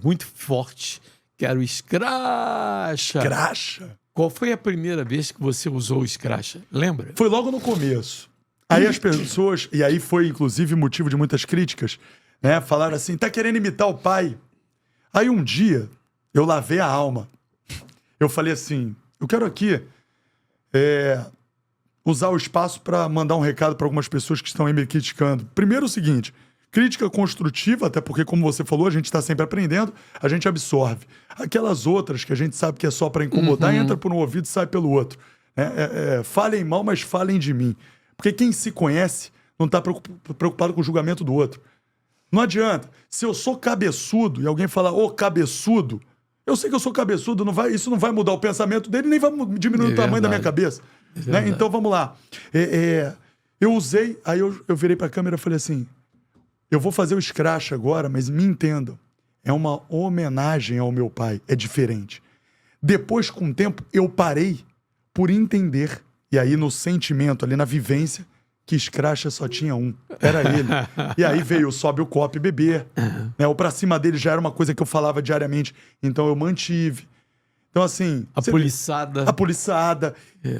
muito forte, que era o Scratcha. Scratcha? Qual foi a primeira vez que você usou o Scratcha? Lembra? Foi logo no começo. Aí as pessoas... E aí foi, inclusive, motivo de muitas críticas, né? Falaram assim, tá querendo imitar o pai. Aí um dia, eu lavei a alma. Eu falei assim, eu quero aqui usar o espaço para mandar um recado para algumas pessoas que estão aí me criticando. Primeiro o seguinte, crítica construtiva, até porque, como você falou, a gente está sempre aprendendo, a gente absorve. Aquelas outras que a gente sabe que é só para incomodar, entra por um ouvido e sai pelo outro. Falem mal, mas falem de mim. Porque quem se conhece não está preocupado com o julgamento do outro. Não adianta. Se eu sou cabeçudo e alguém falar, ô cabeçudo, eu sei que eu sou cabeçudo, isso não vai mudar o pensamento dele, nem vai diminuir o tamanho da minha cabeça. Né? Então vamos lá. Eu usei, aí eu virei para a câmera e falei assim, eu vou fazer o Scratch agora, mas me entendam, é uma homenagem ao meu pai, é diferente. Depois, com o tempo, eu parei por entender, e aí no sentimento, ali na vivência, que Scratch só tinha um, era ele. E aí veio o sobe o copo e beber. Né? O pra cima dele já era uma coisa que eu falava diariamente, então eu mantive. Então assim... A poliçada.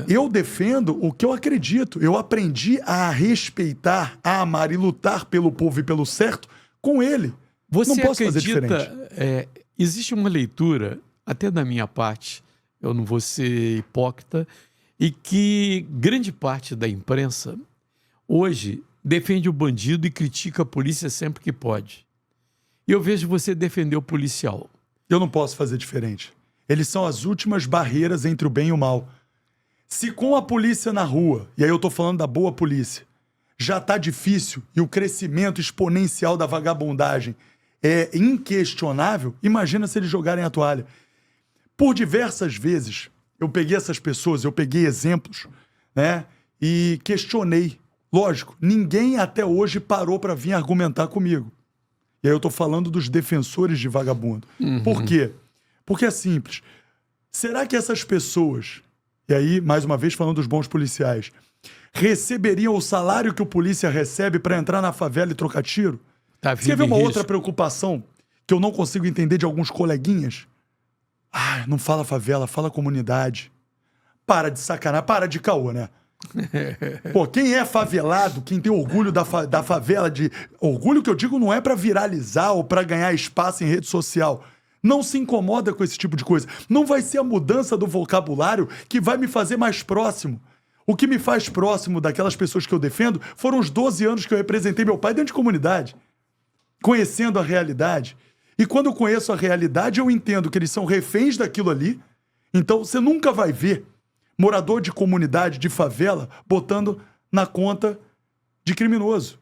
Eu defendo o que eu acredito. Eu aprendi a respeitar, a amar e lutar pelo povo e pelo certo com ele. Você não posso acredita, fazer diferente. Existe uma leitura, até da minha parte, eu não vou ser hipócrita, e que grande parte da imprensa hoje defende o bandido e critica a polícia sempre que pode. E eu vejo você defender o policial. Eu não posso fazer diferente. Eles são as últimas barreiras entre o bem e o mal. Se com a polícia na rua, e aí eu tô falando da boa polícia, já tá difícil e o crescimento exponencial da vagabundagem é inquestionável, imagina se eles jogarem a toalha. Por diversas vezes, eu peguei essas pessoas, eu peguei exemplos, né, e questionei. Lógico, ninguém até hoje parou para vir argumentar comigo. E aí eu tô falando dos defensores de vagabundo. Por quê? Porque é simples. Será que essas pessoas, e aí, mais uma vez, falando dos bons policiais, receberiam o salário que o polícia recebe para entrar na favela e trocar tiro? Você vê uma outra preocupação que eu não consigo entender de alguns coleguinhas? Ah, não fala favela, fala comunidade. Para de sacanar, para de caô, né? Pô, quem é favelado, quem tem orgulho da favela, orgulho que eu digo não é para viralizar ou para ganhar espaço em rede social. Não se incomoda com esse tipo de coisa. Não vai ser a mudança do vocabulário que vai me fazer mais próximo. O que me faz próximo daquelas pessoas que eu defendo foram os 12 anos que eu representei meu pai dentro de comunidade, conhecendo a realidade. E quando eu conheço a realidade, eu entendo que eles são reféns daquilo ali. Então você nunca vai ver morador de comunidade, de favela, botando na conta de criminoso.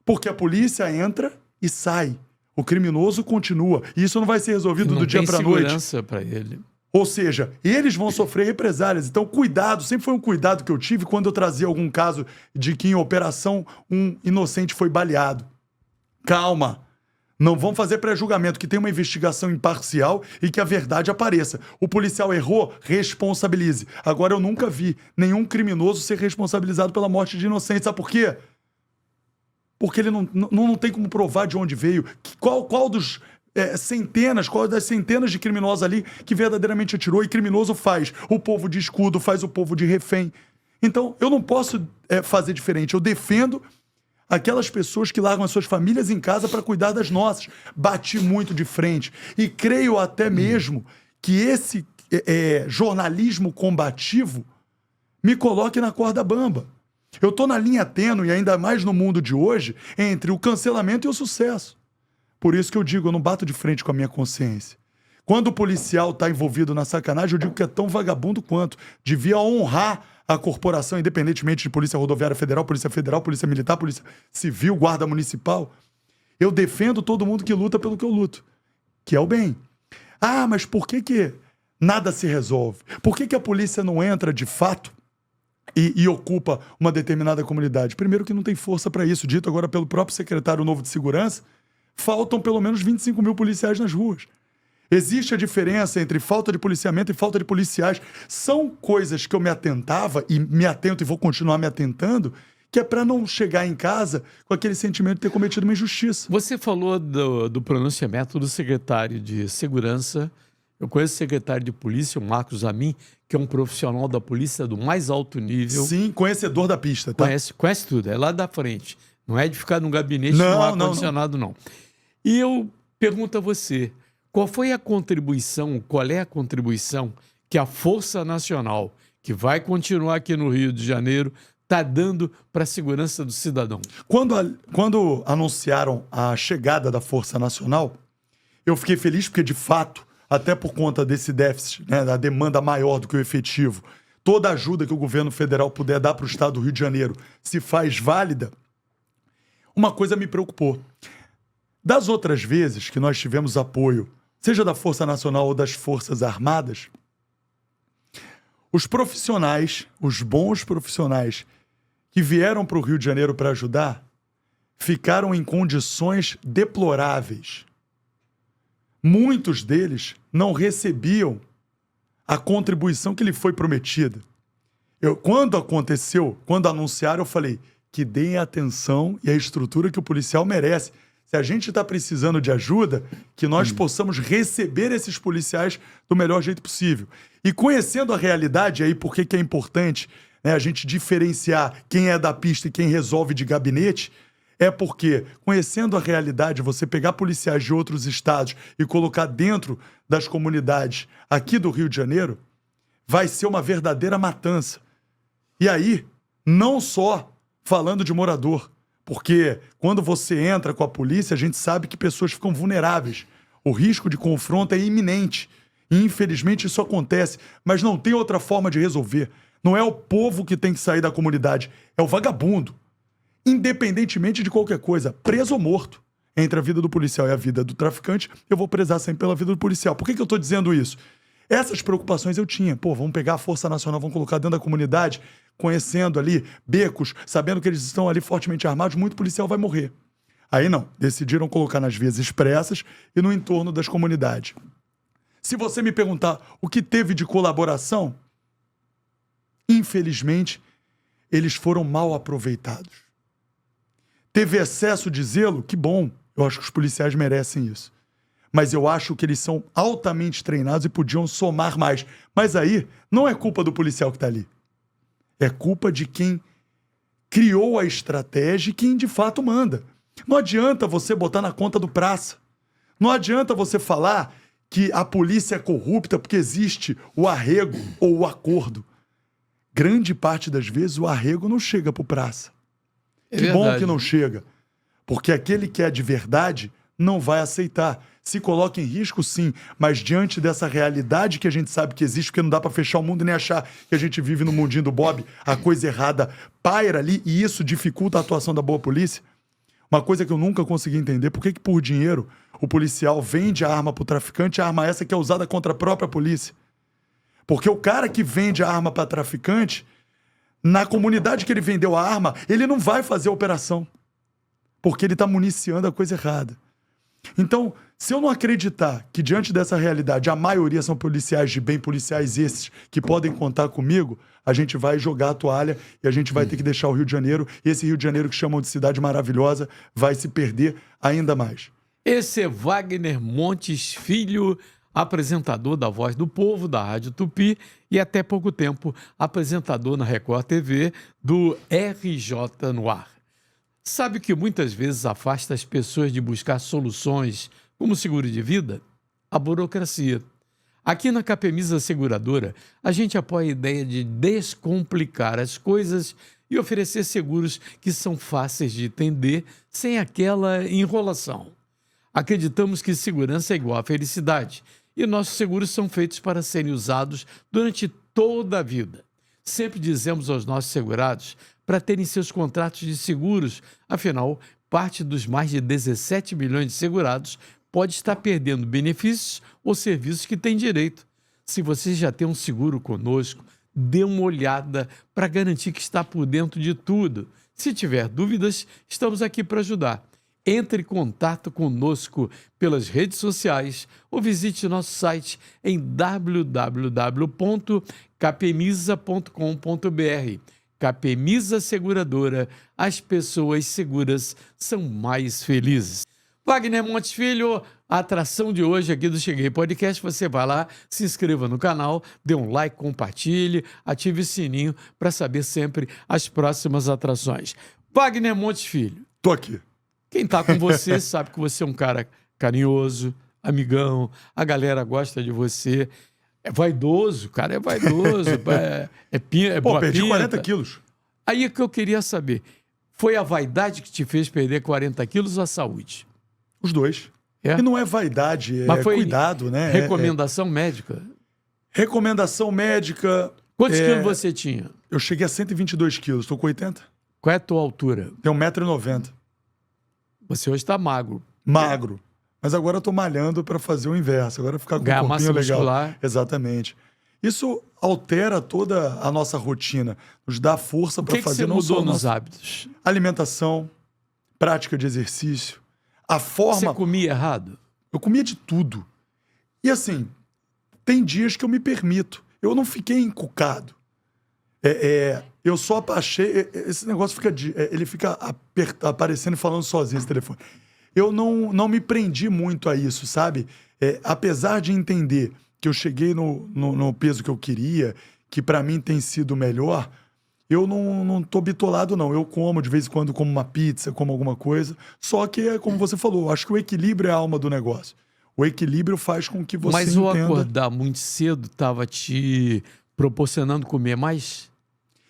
Porque a polícia entra e sai. O criminoso continua. E isso não vai ser resolvido do dia para a noite. Não tem segurança para ele. Ou seja, eles vão sofrer represálias. Então, cuidado. Sempre foi um cuidado que eu tive quando eu trazia algum caso de que em operação um inocente foi baleado. Calma. Não vão fazer pré-julgamento, que tem uma investigação imparcial e que a verdade apareça. O policial errou, responsabilize. Agora, eu nunca vi nenhum criminoso ser responsabilizado pela morte de inocentes. Sabe por quê? Porque ele não tem como provar de onde veio. Qual das centenas de criminosos ali que verdadeiramente atirou, e criminoso faz o povo de escudo, faz o povo de refém. Então, eu não posso fazer diferente. Eu defendo aquelas pessoas que largam as suas famílias em casa para cuidar das nossas. Bati muito de frente. E creio até mesmo que esse jornalismo combativo me coloque na corda bamba. Eu estou na linha tênue, ainda mais no mundo de hoje, entre o cancelamento e o sucesso. Por isso que eu digo, eu não bato de frente com a minha consciência. Quando o policial está envolvido na sacanagem, eu digo que é tão vagabundo quanto. Devia honrar a corporação, independentemente de Polícia Rodoviária Federal, Polícia Militar, Polícia Civil, Guarda Municipal. Eu defendo todo mundo que luta pelo que eu luto, que é o bem. Ah, mas por que nada se resolve? Por que a polícia não entra de fato e ocupa uma determinada comunidade? Primeiro que não tem força para isso, dito agora pelo próprio secretário novo de Segurança, faltam pelo menos 25 mil policiais nas ruas. Existe a diferença entre falta de policiamento e falta de policiais. São coisas que eu me atentava e me atento e vou continuar me atentando, que é para não chegar em casa com aquele sentimento de ter cometido uma injustiça. Você falou do pronunciamento do secretário de Segurança. Eu conheço o secretário de Polícia, o Marcos Amin, que é um profissional da polícia do mais alto nível. Sim, conhecedor da pista, tá? Conhece tudo, é lá da frente. Não é de ficar num gabinete Não, com ar-condicionado, não. E eu pergunto a você, qual é a contribuição que a Força Nacional, que vai continuar aqui no Rio de Janeiro, está dando para a segurança do cidadão? Quando anunciaram a chegada da Força Nacional, eu fiquei feliz porque, de fato, até por conta desse déficit, né, da demanda maior do que o efetivo, toda ajuda que o governo federal puder dar para o estado do Rio de Janeiro se faz válida. Uma coisa me preocupou. Das outras vezes que nós tivemos apoio, seja da Força Nacional ou das Forças Armadas, os profissionais, os bons profissionais que vieram para o Rio de Janeiro para ajudar, ficaram em condições deploráveis. Muitos deles não recebiam a contribuição que lhe foi prometida. Quando anunciaram, eu falei que deem a atenção e a estrutura que o policial merece. Se a gente está precisando de ajuda, que nós possamos receber esses policiais do melhor jeito possível. E conhecendo a realidade, aí por que é importante, né, a gente diferenciar quem é da pista e quem resolve de gabinete, é porque, conhecendo a realidade, você pegar policiais de outros estados e colocar dentro das comunidades aqui do Rio de Janeiro, vai ser uma verdadeira matança. E aí, não só falando de morador, porque quando você entra com a polícia, a gente sabe que pessoas ficam vulneráveis. O risco de confronto é iminente. E, infelizmente, isso acontece, mas não tem outra forma de resolver. Não é o povo que tem que sair da comunidade, é o vagabundo. Independentemente de qualquer coisa, preso ou morto, entre a vida do policial e a vida do traficante, eu vou prezar sempre pela vida do policial. Por que eu estou dizendo isso? Essas preocupações eu tinha. Vamos pegar a Força Nacional, vamos colocar dentro da comunidade, conhecendo ali becos, sabendo que eles estão ali fortemente armados, muito policial vai morrer. Aí não, decidiram colocar nas vias expressas e no entorno das comunidades. Se você me perguntar o que teve de colaboração, infelizmente, eles foram mal aproveitados. Teve excesso de zelo? Que bom. Eu acho que os policiais merecem isso. Mas eu acho que eles são altamente treinados e podiam somar mais. Mas aí, não é culpa do policial que está ali. É culpa de quem criou a estratégia e quem de fato manda. Não adianta você botar na conta do praça. Não adianta você falar que a polícia é corrupta porque existe o arrego ou o acordo. Grande parte das vezes o arrego não chega para o praça. Que bom que não chega, porque aquele que é de verdade não vai aceitar. Se coloca em risco, sim, mas diante dessa realidade que a gente sabe que existe, porque não dá para fechar o mundo e nem achar que a gente vive no mundinho do Bob, a coisa errada paira ali e isso dificulta a atuação da boa polícia. Uma coisa que eu nunca consegui entender, por que por dinheiro o policial vende a arma para o traficante, a arma essa que é usada contra a própria polícia? Porque o cara que vende a arma para traficante, na comunidade que ele vendeu a arma, ele não vai fazer a operação. Porque ele está municiando a coisa errada. Então, se eu não acreditar que diante dessa realidade a maioria são policiais de bem, policiais esses que podem contar comigo, a gente vai jogar a toalha e a gente vai ter que deixar o Rio de Janeiro. E esse Rio de Janeiro que chamam de cidade maravilhosa vai se perder ainda mais. Esse é Wagner Montes Filho, apresentador da Voz do Povo, da Rádio Tupi, e até pouco tempo apresentador na Record TV do RJ no Ar. Sabe o que muitas vezes afasta as pessoas de buscar soluções como seguro de vida? A burocracia. Aqui na Capemisa Seguradora, a gente apoia a ideia de descomplicar as coisas e oferecer seguros que são fáceis de entender sem aquela enrolação. Acreditamos que segurança é igual a felicidade. E nossos seguros são feitos para serem usados durante toda a vida. Sempre dizemos aos nossos segurados para terem seus contratos de seguros. Afinal, parte dos mais de 17 milhões de segurados pode estar perdendo benefícios ou serviços que tem direito. Se você já tem um seguro conosco, dê uma olhada para garantir que está por dentro de tudo. Se tiver dúvidas, estamos aqui para ajudar. Entre em contato conosco pelas redes sociais ou visite nosso site em www.capemisa.com.br. Capemisa Seguradora, as pessoas seguras são mais felizes. Wagner Montes Filho, a atração de hoje aqui do Cheguei Podcast, você vai lá, se inscreva no canal, dê um like, compartilhe, ative o sininho para saber sempre as próximas atrações. Wagner Montes Filho. Tô aqui. Quem está com você sabe que você é um cara carinhoso, amigão, a galera gosta de você. É vaidoso, cara, é vaidoso. Pô, perdi pinta. 40 quilos. Aí é que eu queria saber, foi a vaidade que te fez perder 40 quilos ou a saúde? Os dois. É? E não é vaidade, Mas foi cuidado, né? Recomendação médica? Recomendação médica... Quantos quilos você tinha? Eu cheguei a 122 quilos, estou com 80. Qual é a tua altura? Tenho 1,90 m. Você hoje está magro. Magro. Mas agora eu tô malhando para fazer o inverso. Agora ficar com ganhar um corpinho massa legal. muscular. Exatamente. Isso altera toda a nossa rotina. Nos dá força para fazer você não só mudou o nos nosso... hábitos? Alimentação, prática de exercício, a forma... Você comia errado? Eu comia de tudo. E assim, tem dias que eu me permito. Eu não fiquei encucado. Eu só achei... Esse negócio fica... Ele fica aparecendo e falando sozinho esse telefone. Eu não me prendi muito a isso, sabe? Apesar de entender que eu cheguei no peso que eu queria, que para mim tem sido melhor, eu não tô bitolado, não. Eu como, de vez em quando, como uma pizza, como alguma coisa. Só que é como você falou, acho que o equilíbrio é a alma do negócio. O equilíbrio faz com que você Mas o entenda... acordar muito cedo estava te proporcionando comer mais?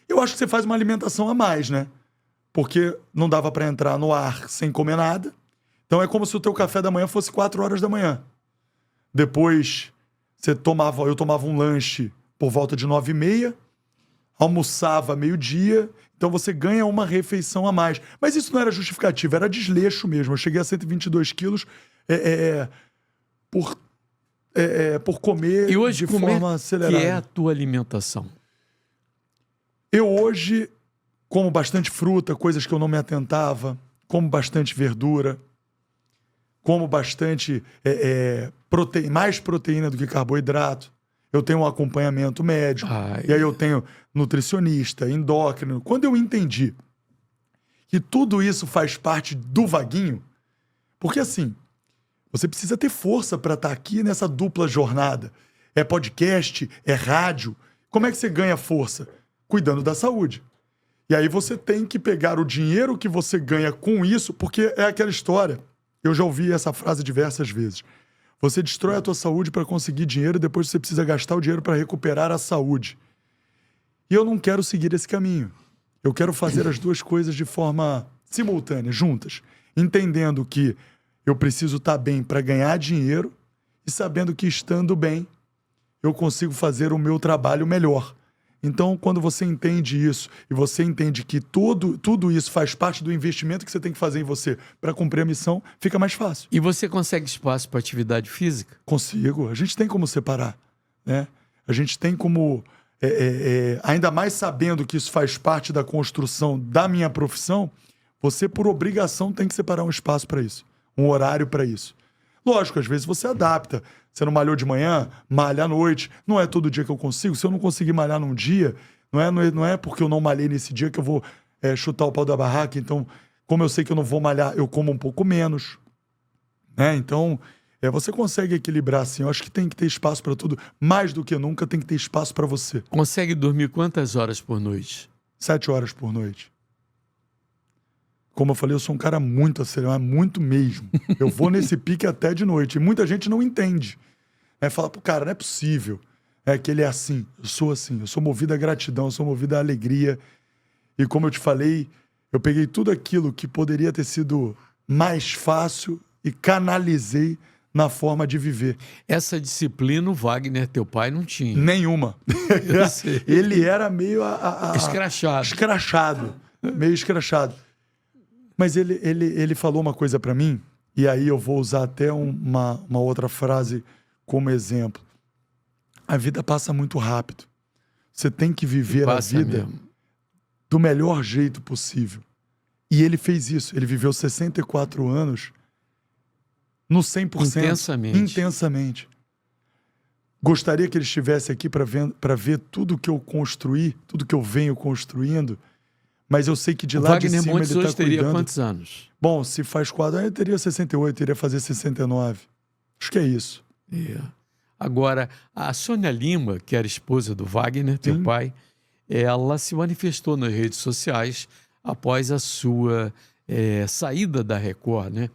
Eu acho que você faz uma alimentação a mais, né? Porque não dava para entrar no ar sem comer nada. Então é como se o teu café da manhã fosse 4 horas da manhã. Depois eu tomava um lanche por volta de 9h30, almoçava meio-dia, então você ganha uma refeição a mais. Mas isso não era justificativo, era desleixo mesmo. Eu cheguei a 122 quilos por comer e hoje, de forma acelerada. Que é a tua alimentação? Eu hoje como bastante fruta, coisas que eu não me atentava, como bastante verdura, como bastante mais proteína do que carboidrato. Eu tenho um acompanhamento médico, e aí eu tenho nutricionista, endócrino. Quando eu entendi que tudo isso faz parte do Vaguinho, porque assim, você precisa ter força para estar aqui nessa dupla jornada. É podcast, é rádio. Como é que você ganha força? Cuidando da saúde. E aí você tem que pegar o dinheiro que você ganha com isso, porque é aquela história. Eu já ouvi essa frase diversas vezes. Você destrói a tua saúde para conseguir dinheiro e depois você precisa gastar o dinheiro para recuperar a saúde. E eu não quero seguir esse caminho. Eu quero fazer as duas coisas de forma simultânea, juntas. Entendendo que eu preciso estar bem para ganhar dinheiro e sabendo que estando bem, eu consigo fazer o meu trabalho melhor. Então, quando você entende isso e você entende que tudo isso faz parte do investimento que você tem que fazer em você para cumprir a missão, fica mais fácil. E você consegue espaço para atividade física? Consigo. A gente tem como separar, né? A gente tem como, ainda mais sabendo que isso faz parte da construção da minha profissão, você, por obrigação, tem que separar um espaço para isso, um horário para isso. Lógico, às vezes você adapta. Você não malhou de manhã, malha à noite. Não é todo dia que eu consigo. Se eu não conseguir malhar num dia, não é porque eu não malhei nesse dia que eu vou chutar o pau da barraca. Então, como eu sei que eu não vou malhar, eu como um pouco menos. Né? Então, você consegue equilibrar assim. Eu acho que tem que ter espaço para tudo. Mais do que nunca, tem que ter espaço para você. Consegue dormir quantas horas por noite? 7 horas por noite. Como eu falei, eu sou um cara muito acelerado, muito mesmo. Eu vou nesse pique até de noite. E muita gente não entende. Fala pro cara, não é possível que ele é assim. Eu sou assim. Eu sou movido à gratidão, eu sou movido à alegria. E como eu te falei, eu peguei tudo aquilo que poderia ter sido mais fácil e canalizei na forma de viver. Essa disciplina o Wagner, teu pai, não tinha. Nenhuma. Eu sei. Ele era meio Escrachado. meio escrachado. Mas ele falou uma coisa para mim, e aí eu vou usar até uma outra frase como exemplo. A vida passa muito rápido. Você tem que viver a vida do melhor jeito possível. E ele fez isso. Ele viveu 64 anos no 100%. Intensamente. Gostaria que ele estivesse aqui para ver tudo que eu construí, tudo que eu venho construindo, mas eu sei que de lá de cima ele está cuidando. Teria quantos anos? Bom, se faz 4 anos, ele teria 68, iria fazer 69. Acho que é isso. Agora, a Sônia Lima, que era esposa do Wagner, teu pai, ela se manifestou nas redes sociais após a sua saída da Record, né?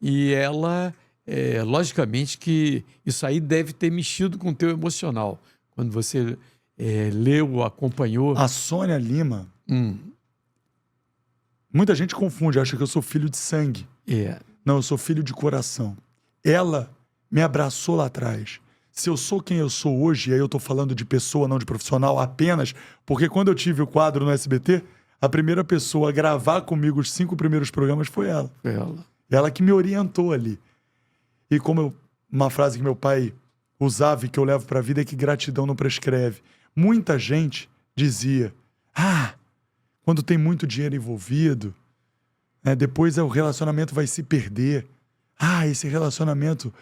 E ela, logicamente que isso aí deve ter mexido com o teu emocional. Quando você leu, acompanhou... A Sônia Lima... Muita gente confunde, acha que eu sou filho de sangue. Não, eu sou filho de coração. Ela me abraçou lá atrás. Se eu sou quem eu sou hoje, e aí eu tô falando de pessoa, não de profissional apenas, porque quando eu tive o quadro no SBT, a primeira pessoa a gravar comigo os 5 primeiros programas foi ela. Ela que me orientou ali. E uma frase que meu pai usava e que eu levo pra vida é que gratidão não prescreve. Muita gente dizia, quando tem muito dinheiro envolvido, depois o relacionamento vai se perder. Esse relacionamento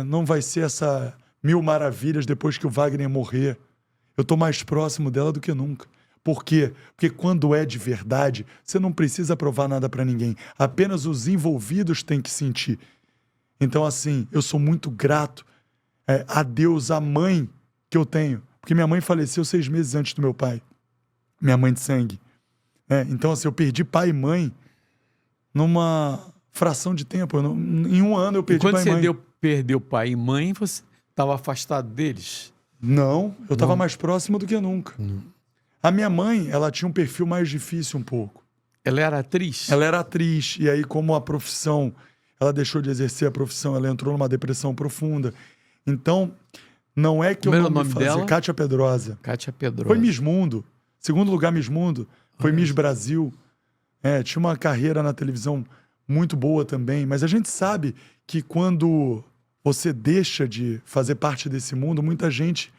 não vai ser essa 1000 maravilhas depois que o Wagner morrer. Eu tô mais próximo dela do que nunca. Por quê? Porque quando é de verdade, você não precisa provar nada para ninguém. Apenas os envolvidos têm que sentir. Então, assim, eu sou muito grato a Deus, a mãe que eu tenho. Porque minha mãe faleceu 6 meses antes do meu pai. Minha mãe de sangue. Então, assim, eu perdi pai e mãe numa fração de tempo. Em um ano eu perdi pai e mãe. Quando você perdeu pai e mãe, você estava afastado deles? Não, eu estava mais próximo do que nunca. A minha mãe, ela tinha um perfil mais difícil um pouco. Ela era atriz? Ela era atriz. E aí, como a profissão, ela deixou de exercer a profissão, ela entrou numa depressão profunda. Então, não é que eu não me fazia. Kátia Pedrosa. Kátia Pedrosa. Foi Miss Mundo. Segundo lugar, Miss Mundo. Foi Miss Brasil. Tinha uma carreira na televisão muito boa também. Mas a gente sabe que quando você deixa de fazer parte desse mundo, muita gente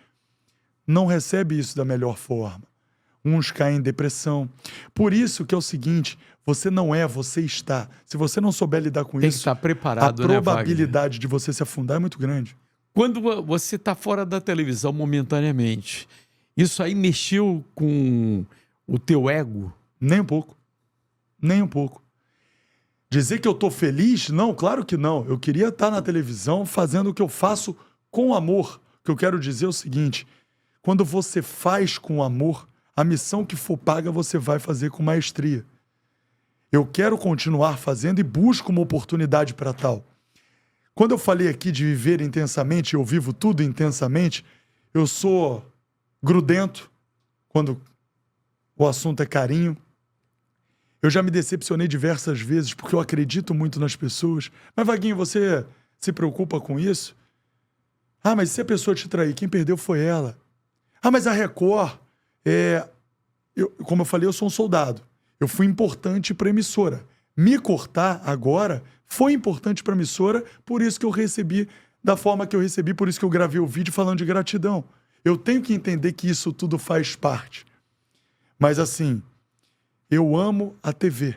não recebe isso da melhor forma. Uns caem em depressão. Por isso que é o seguinte, você não é, você está. Se você não souber lidar com isso, tem que estar preparado, a probabilidade de você se afundar é muito grande. Quando você está fora da televisão momentaneamente, isso aí mexeu com o teu ego? Nem um pouco. Nem um pouco. Dizer que eu tô feliz? Não, claro que não. Eu queria estar na televisão fazendo o que eu faço com amor. O que eu quero dizer é o seguinte, quando você faz com amor, a missão que for paga você vai fazer com maestria. Eu quero continuar fazendo e busco uma oportunidade para tal. Quando eu falei aqui de viver intensamente, eu vivo tudo intensamente, eu sou grudento quando o assunto é carinho. Eu já me decepcionei diversas vezes porque eu acredito muito nas pessoas. Mas, Vaguinho, você se preocupa com isso? Mas se a pessoa te trair, quem perdeu foi ela. Mas a Record, como eu falei, eu sou um soldado. Eu fui importante para a emissora. Me cortar agora foi importante para a emissora, por isso que eu recebi da forma que eu recebi, por isso que eu gravei o vídeo falando de gratidão. Eu tenho que entender que isso tudo faz parte. Mas assim, eu amo a TV,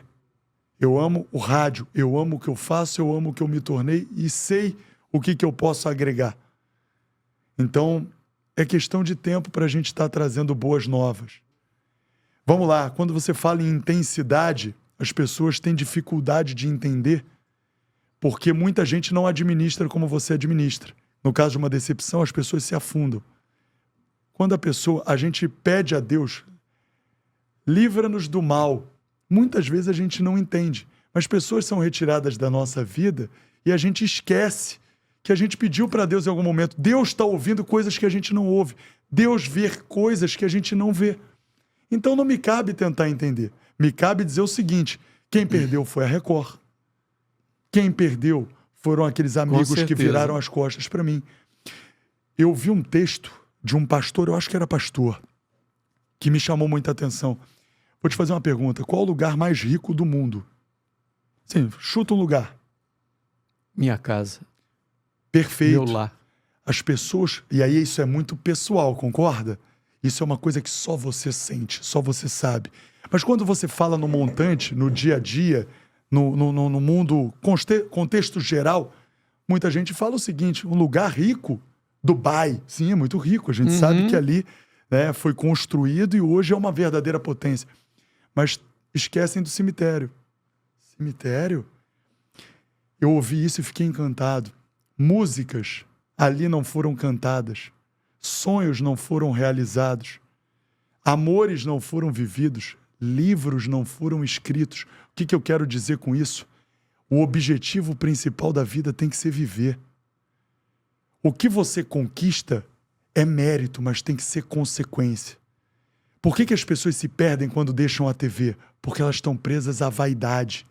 eu amo o rádio, eu amo o que eu faço, eu amo o que eu me tornei e sei o que eu posso agregar. Então, é questão de tempo para a gente estar trazendo boas novas. Vamos lá, quando você fala em intensidade, as pessoas têm dificuldade de entender porque muita gente não administra como você administra. No caso de uma decepção, as pessoas se afundam. Quando a gente pede a Deus, livra-nos do mal. Muitas vezes a gente não entende, mas pessoas são retiradas da nossa vida e a gente esquece que a gente pediu para Deus em algum momento. Deus está ouvindo coisas que a gente não ouve. Deus vê coisas que a gente não vê. Então não me cabe tentar entender. Me cabe dizer o seguinte, quem perdeu foi a Record. Quem perdeu foram aqueles amigos que certeza. viraram as costas para mim. Eu vi um texto de um pastor, eu acho que era pastor, que me chamou muita atenção. Vou te fazer uma pergunta. Qual o lugar mais rico do mundo? Sim, chuta um lugar. Minha casa. Perfeito. Meu lar. As pessoas... E aí isso é muito pessoal, concorda? Isso é uma coisa que só você sente, só você sabe. Mas quando você fala no montante, no dia a dia, no mundo, contexto geral, muita gente fala o seguinte, um lugar rico, Dubai, sim, é muito rico. A gente sabe que ali, né, foi construído e hoje é uma verdadeira potência. Mas esquecem do cemitério. Cemitério? Eu ouvi isso e fiquei encantado. Músicas ali não foram cantadas. Sonhos não foram realizados. Amores não foram vividos. Livros não foram escritos. O que eu quero dizer com isso? O objetivo principal da vida tem que ser viver. O que você conquista é mérito, mas tem que ser consequência. Por que as pessoas se perdem quando deixam a TV? Porque elas estão presas à vaidade.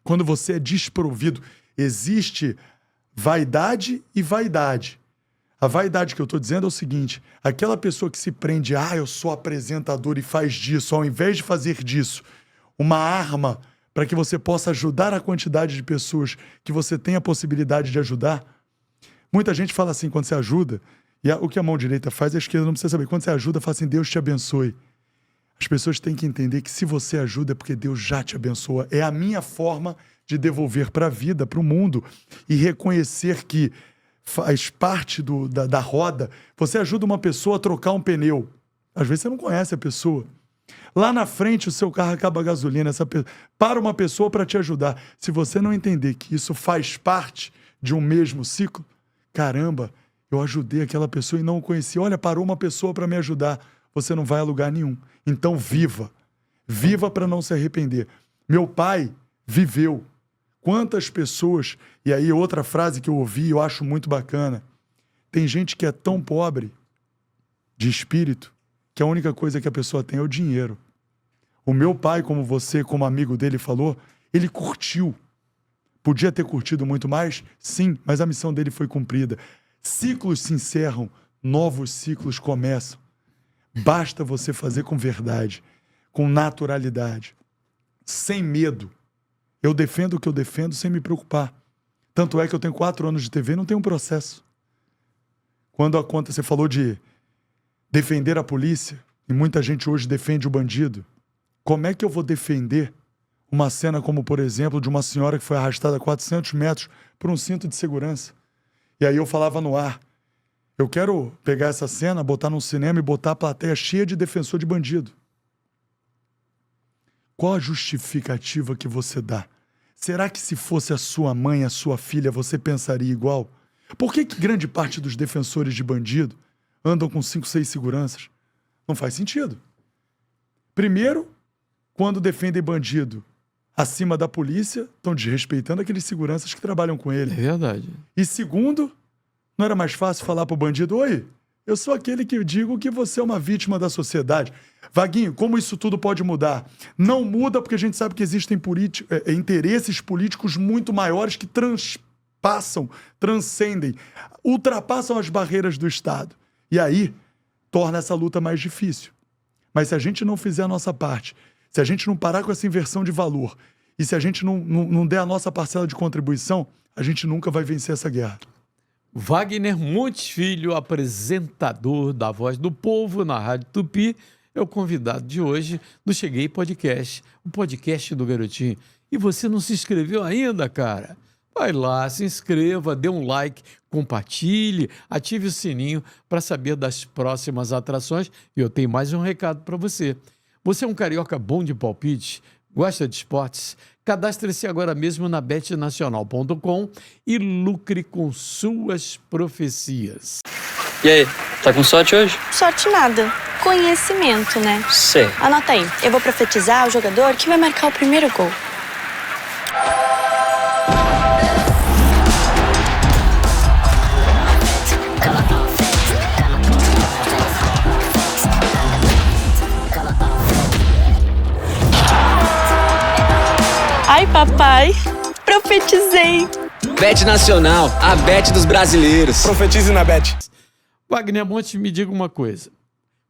Quando você é desprovido, existe vaidade e vaidade. A vaidade que eu estou dizendo é o seguinte, aquela pessoa que se prende, eu sou apresentador e faz disso, ao invés de fazer disso uma arma para que você possa ajudar a quantidade de pessoas que você tem a possibilidade de ajudar. Muita gente fala assim, quando você ajuda, e o que a mão direita faz, a esquerda não precisa saber. Quando você ajuda, fala assim, Deus te abençoe. As pessoas têm que entender que se você ajuda é porque Deus já te abençoa. É a minha forma de devolver para a vida, para o mundo, e reconhecer que faz parte da roda. Você ajuda uma pessoa a trocar um pneu. Às vezes você não conhece a pessoa. Lá na frente o seu carro acaba a gasolina. Para uma pessoa para te ajudar. Se você não entender que isso faz parte de um mesmo ciclo, caramba, eu ajudei aquela pessoa e não o conheci. Olha, parou uma pessoa para me ajudar. Você não vai a lugar nenhum. Então viva. Viva para não se arrepender. Meu pai viveu. Quantas pessoas... E aí outra frase que eu ouvi, eu acho muito bacana. Tem gente que é tão pobre de espírito que a única coisa que a pessoa tem é o dinheiro. O meu pai, como você, como amigo dele falou, ele curtiu. Podia ter curtido muito mais? Sim, mas a missão dele foi cumprida. Ciclos se encerram, novos ciclos começam. Basta você fazer com verdade, com naturalidade, sem medo. Eu defendo o que eu defendo sem me preocupar. Tanto é que eu tenho 4 anos de TV e não tenho um processo. Quando a conta, você falou de defender a polícia, e muita gente hoje defende o bandido. Como é que eu vou defender uma cena como, por exemplo, de uma senhora que foi arrastada a 400 metros por um cinto de segurança? E aí eu falava no ar, eu quero pegar essa cena, botar num cinema e botar a plateia cheia de defensor de bandido. Qual a justificativa que você dá? Será que se fosse a sua mãe, a sua filha, você pensaria igual? Por que grande parte dos defensores de bandido andam com 5, 6 seguranças? Não faz sentido. Primeiro, quando defendem bandido acima da polícia, estão desrespeitando aqueles seguranças que trabalham com ele. É verdade. E segundo, não era mais fácil falar pro bandido, oi, eu sou aquele que digo que você é uma vítima da sociedade. Vaguinho, como isso tudo pode mudar? Não muda porque a gente sabe que existem interesses políticos muito maiores que transcendem, ultrapassam as barreiras do Estado. E aí, torna essa luta mais difícil. Mas se a gente não fizer a nossa parte, se a gente não parar com essa inversão de valor, e se a gente não der a nossa parcela de contribuição, a gente nunca vai vencer essa guerra. Wagner Montes Filho, apresentador da Voz do Povo na Rádio Tupi, é o convidado de hoje do Cheguei Podcast, o podcast do Garotinho. E você não se inscreveu ainda, cara? Vai lá, se inscreva, dê um like, compartilhe, ative o sininho para saber das próximas atrações. E eu tenho mais um recado para você. Você é um carioca bom de palpite? Gosta de esportes? Cadastre-se agora mesmo na betnacional.com e lucre com suas profecias. E aí, tá com sorte hoje? Sorte nada. Conhecimento, né? Sei. Anota aí. Eu vou profetizar o jogador que vai marcar o primeiro gol. Ai, papai, profetizei. Bet Nacional, a bet dos brasileiros. Profetize na Bet. Wagner Monte, me diga uma coisa.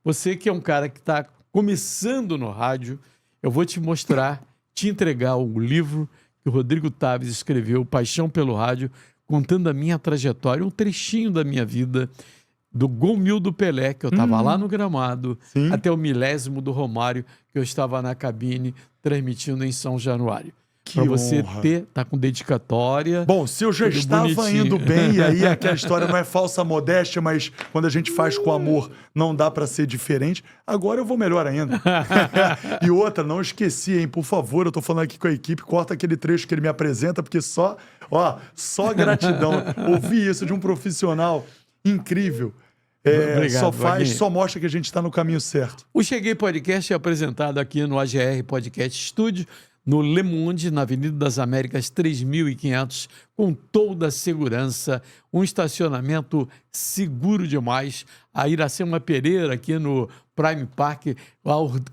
Você que é um cara que está começando no rádio, eu vou te mostrar, te entregar o livro que o Rodrigo Taves escreveu, Paixão pelo Rádio, contando a minha trajetória, um trechinho da minha vida, do gol 1000 do Pelé, que eu estava lá no gramado, Sim. até o 1000º do Romário, que eu estava na cabine transmitindo em São Januário. Para você honra. tá com dedicatória. Bom, se eu já tudo estava bonitinho. indo bem, e aí aquela história não é falsa modéstia, mas quando a gente faz com amor, não dá pra ser diferente. Agora eu vou melhor ainda. E outra, não esqueci, hein? Por favor, eu tô falando aqui com a equipe, corta aquele trecho que ele me apresenta, porque só gratidão. Ouvir isso de um profissional incrível. Obrigado, Vaguinho. Só mostra que a gente está no caminho certo. O Cheguei Podcast é apresentado aqui no AGR Podcast Studio, no Le Monde, na Avenida das Américas 3500, com toda a segurança, um estacionamento seguro demais. A Iracema Pereira aqui no Prime Park,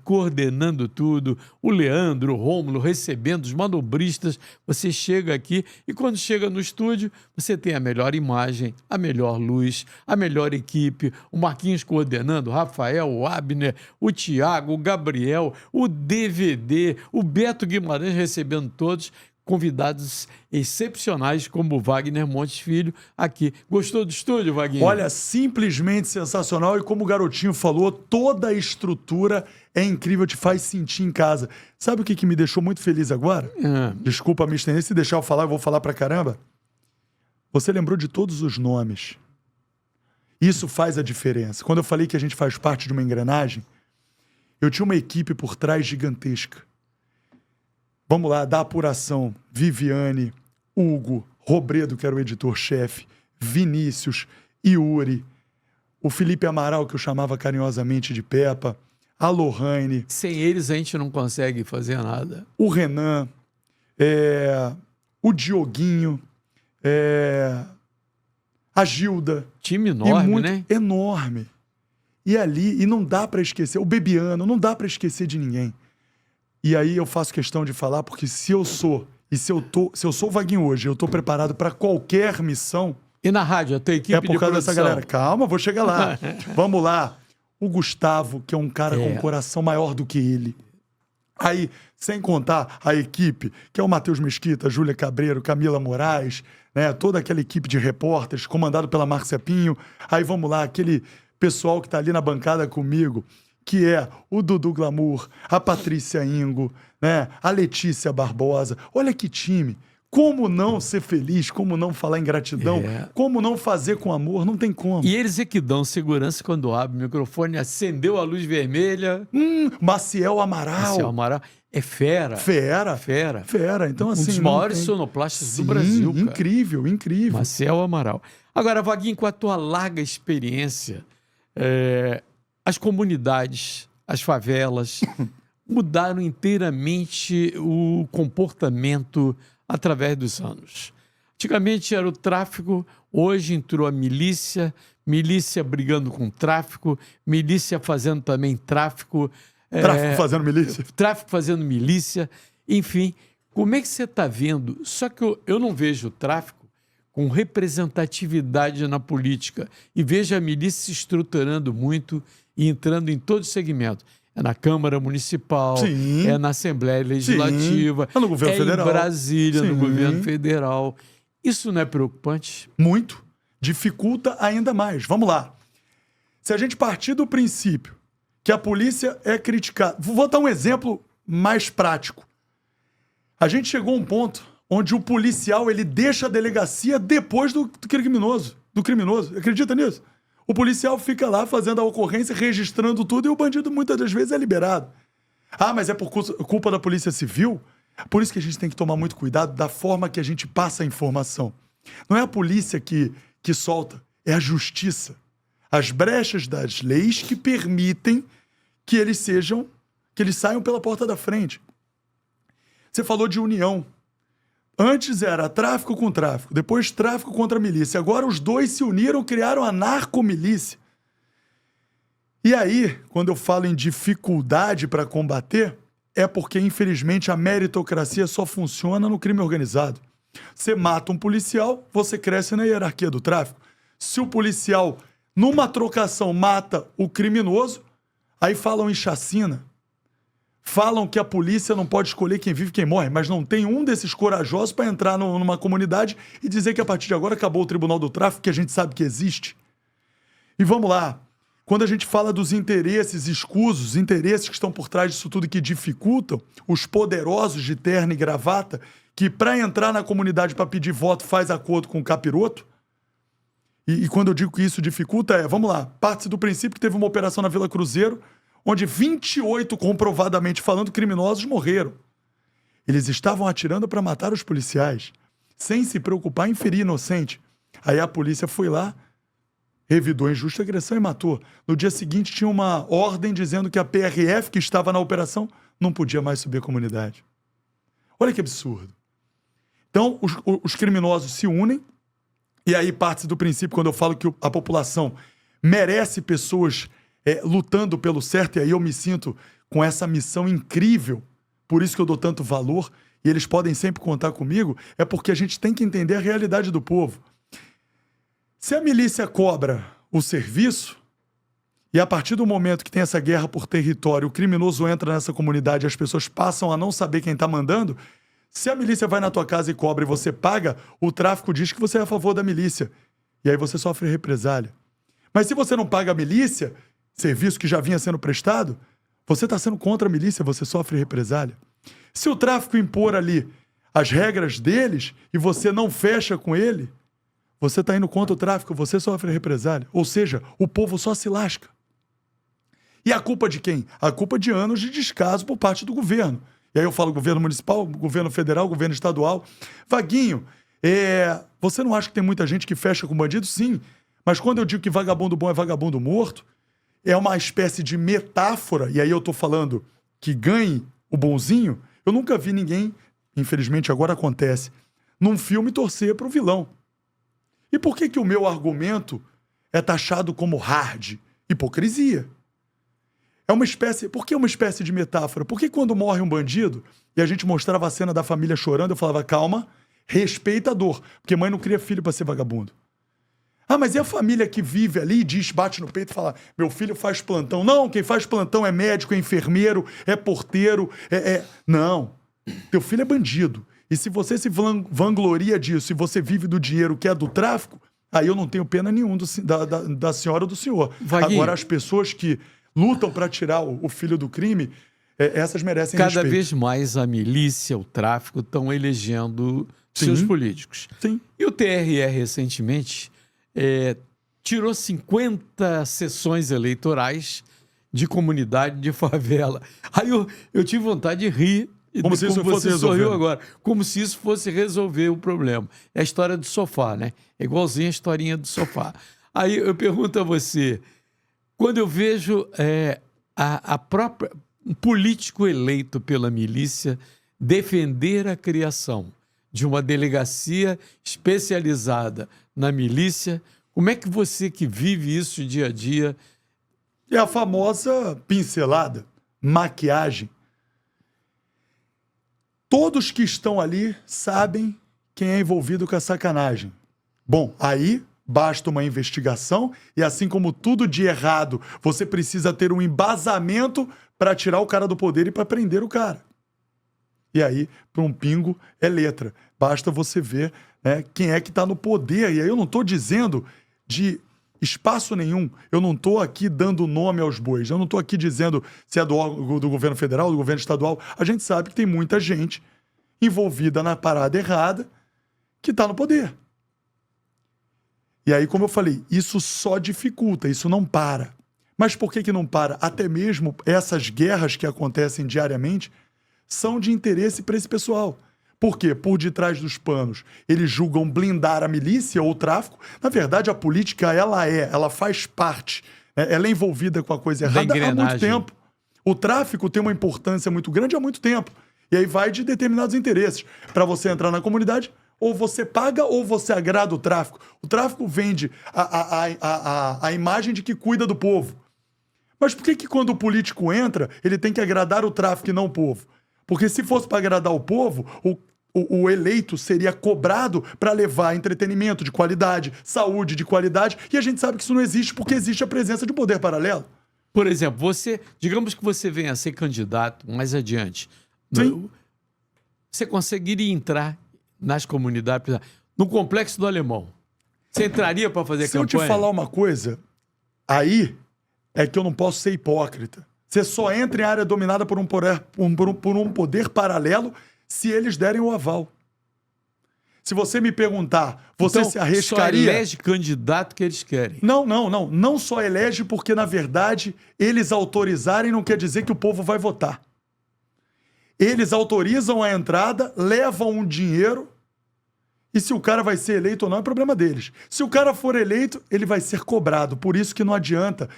coordenando tudo, o Leandro, o Rômulo recebendo os manobristas. Você chega aqui e quando chega no estúdio, você tem a melhor imagem, a melhor luz, a melhor equipe, o Marquinhos coordenando, o Rafael, o Abner, o Tiago, o Gabriel, o DVD, o Beto Guimarães recebendo todos, convidados excepcionais como o Wagner Montes Filho aqui. Gostou do estúdio, Wagner? Olha, simplesmente sensacional. E como o Garotinho falou, toda a estrutura é incrível, te faz sentir em casa. Sabe o que me deixou muito feliz agora? Desculpa me estender, se deixar eu falar, eu vou falar pra caramba. Você lembrou de todos os nomes. Isso faz a diferença. Quando eu falei que a gente faz parte de uma engrenagem, eu tinha uma equipe por trás gigantesca. Vamos lá, da apuração, Viviane, Hugo, Robredo, que era o editor-chefe, Vinícius, Yuri, o Felipe Amaral, que eu chamava carinhosamente de Peppa, a Lohane. Sem eles a gente não consegue fazer nada. O Renan, o Dioguinho, a Gilda. Time enorme, né? Enorme. E ali, e não dá pra esquecer, o Bebiano, não dá pra esquecer de ninguém. E aí eu faço questão de falar, porque se eu sou o Vaguinho hoje, eu tô preparado para qualquer missão. E na rádio, a tua equipe é por causa de dessa produção. galera. Calma, vou chegar lá. Vamos lá. O Gustavo, que é um cara com um coração maior do que ele. Aí, sem contar a equipe, que é o Matheus Mesquita, Júlia Cabreiro, Camila Moraes, né? Toda aquela equipe de repórteres, comandado pela Márcia Pinho. Aí vamos lá, aquele pessoal que tá ali na bancada comigo, que é o Dudu Glamour, a Patrícia Ingo, né? A Letícia Barbosa. Olha que time. Como não ser feliz, como não falar em gratidão, como não fazer com amor, não tem como. E eles é que dão segurança quando abre o microfone, acendeu a luz vermelha. Maciel Amaral. Maciel Amaral é fera. Fera. Então, assim, um dos maiores sonoplastas do Brasil, cara. Incrível. Maciel Amaral. Agora, Vaguinho, com a tua larga experiência, as comunidades, as favelas, mudaram inteiramente o comportamento através dos anos. Antigamente era o tráfico, hoje entrou a milícia brigando com o tráfico, milícia fazendo também tráfico. Tráfico fazendo milícia? Tráfico fazendo milícia. Enfim, como é que você está vendo? Só que eu não vejo o tráfico com representatividade na política e vejo a milícia se estruturando muito e entrando em todos os segmentos. É na Câmara Municipal, Sim. é na Assembleia Legislativa, Sim. É no governo federal. Em Brasília, Sim. no governo federal. Isso não é preocupante? Muito. Dificulta ainda mais. Vamos lá. Se a gente partir do princípio que a polícia é criticada... Vou dar um exemplo mais prático. A gente chegou a um ponto onde o policial ele deixa a delegacia depois do criminoso. Acredita nisso? O policial fica lá fazendo a ocorrência, registrando tudo e o bandido muitas das vezes é liberado. Ah, mas é por culpa da Polícia Civil? Por isso que a gente tem que tomar muito cuidado da forma que a gente passa a informação. Não é a polícia que solta, é a justiça. As brechas das leis que permitem que eles saiam pela porta da frente. Você falou de união. Antes era tráfico com tráfico, depois tráfico contra a milícia. Agora os dois se uniram, criaram a narcomilícia. E aí, quando eu falo em dificuldade para combater, é porque, infelizmente, a meritocracia só funciona no crime organizado. Você mata um policial, você cresce na hierarquia do tráfico. Se o policial, numa trocação, mata o criminoso, aí falam em chacina. Falam que a polícia não pode escolher quem vive e quem morre, mas não tem um desses corajosos para entrar numa comunidade e dizer que a partir de agora acabou o Tribunal do Tráfico, que a gente sabe que existe. E vamos lá. Quando a gente fala dos interesses escusos, interesses que estão por trás disso tudo e que dificultam, os poderosos de terno e gravata, que para entrar na comunidade para pedir voto faz acordo com o capiroto, e quando eu digo que isso dificulta, vamos lá, parte do princípio que teve uma operação na Vila Cruzeiro, onde 28 comprovadamente falando criminosos morreram. Eles estavam atirando para matar os policiais, sem se preocupar em ferir inocente. Aí a polícia foi lá, revidou a injusta agressão e matou. No dia seguinte tinha uma ordem dizendo que a PRF, que estava na operação, não podia mais subir a comunidade. Olha que absurdo. Então, os criminosos se unem, e aí parte do princípio, quando eu falo que a população merece pessoas lutando pelo certo, e aí eu me sinto com essa missão incrível, por isso que eu dou tanto valor, e eles podem sempre contar comigo, é porque a gente tem que entender a realidade do povo. Se a milícia cobra o serviço, e a partir do momento que tem essa guerra por território, o criminoso entra nessa comunidade e as pessoas passam a não saber quem está mandando, se a milícia vai na tua casa e cobra e você paga, o tráfico diz que você é a favor da milícia. E aí você sofre represália. Mas se você não paga a milícia, serviço que já vinha sendo prestado, você está sendo contra a milícia, você sofre represália. Se o tráfico impor ali as regras deles e você não fecha com ele, você está indo contra o tráfico, você sofre represália. Ou seja, o povo só se lasca. E a culpa de quem? A culpa de anos de descaso por parte do governo. E aí eu falo governo municipal, governo federal, governo estadual. Vaguinho, você não acha que tem muita gente que fecha com bandido? Sim. Mas quando eu digo que vagabundo bom é vagabundo morto, é uma espécie de metáfora, e aí eu estou falando que ganhe o bonzinho, eu nunca vi ninguém, infelizmente agora acontece, num filme torcer para o vilão. E por que o meu argumento é taxado como hard? Hipocrisia. Por que é uma espécie de metáfora? Porque quando morre um bandido, e a gente mostrava a cena da família chorando, eu falava, calma, respeita a dor. Porque mãe não cria filho para ser vagabundo. Ah, mas e a família que vive ali, diz, bate no peito e fala, meu filho faz plantão. Não, quem faz plantão é médico, é enfermeiro, é porteiro, Não, teu filho é bandido. E se você se vangloria disso e você vive do dinheiro que é do tráfico, aí eu não tenho pena nenhuma da senhora ou do senhor. Vaguinho. Agora, as pessoas que lutam para tirar o filho do crime, essas merecem Cada respeito. vez mais a milícia, o tráfico, estão elegendo seus políticos. Sim. E o TRE, recentemente, tirou 50 sessões eleitorais de comunidade de favela. Aí eu tive vontade de rir. Como se isso fosse você sorriu resolver. agora. Como se isso fosse resolver o problema. É a história do sofá, né? É igualzinho a historinha do sofá. Aí eu pergunto a você, quando eu vejo a própria um político eleito pela milícia defender a criação de uma delegacia especializada na milícia, como é que você que vive isso dia a dia... É a famosa pincelada, maquiagem. Todos que estão ali sabem quem é envolvido com a sacanagem. Bom, aí basta uma investigação e assim como tudo de errado, você precisa ter um embasamento para tirar o cara do poder e para prender o cara. E aí, para um pingo, é letra. Basta você ver, né, quem é que está no poder. E aí eu não estou dizendo de espaço nenhum. Eu não estou aqui dando nome aos bois. Eu não estou aqui dizendo se é do governo federal, do governo estadual. A gente sabe que tem muita gente envolvida na parada errada que está no poder. E aí, como eu falei, isso só dificulta, isso não para. Mas por que não para? Até mesmo essas guerras que acontecem diariamente são de interesse para esse pessoal. Por quê? Por detrás dos panos, eles julgam blindar a milícia ou o tráfico. Na verdade, a política, ela faz parte, né? Ela é envolvida com a coisa errada há muito tempo. O tráfico tem uma importância muito grande há muito tempo. E aí vai de determinados interesses. Para você entrar na comunidade, ou você paga ou você agrada o tráfico. O tráfico vende a imagem de que cuida do povo. Mas por que quando o político entra, ele tem que agradar o tráfico e não o povo? Porque se fosse para agradar o povo, o o eleito seria cobrado para levar entretenimento de qualidade, saúde de qualidade, e a gente sabe que isso não existe porque existe a presença de um poder paralelo. Por exemplo, digamos que você venha a ser candidato mais adiante. Sim. Você conseguiria entrar nas comunidades, por exemplo, no Complexo do Alemão. Você entraria para fazer Se campanha? eu te falar uma coisa, aí é que eu não posso ser hipócrita. Você só entra em área dominada por um poder paralelo se eles derem o aval. Se você me perguntar, você Então, se arriscaria? Só elege candidato que eles querem. Não. Não só elege porque, na verdade, eles autorizarem não quer dizer que o povo vai votar. Eles autorizam a entrada, levam um dinheiro, e se o cara vai ser eleito ou não é problema deles. Se o cara for eleito, ele vai ser cobrado. Por isso que não adianta.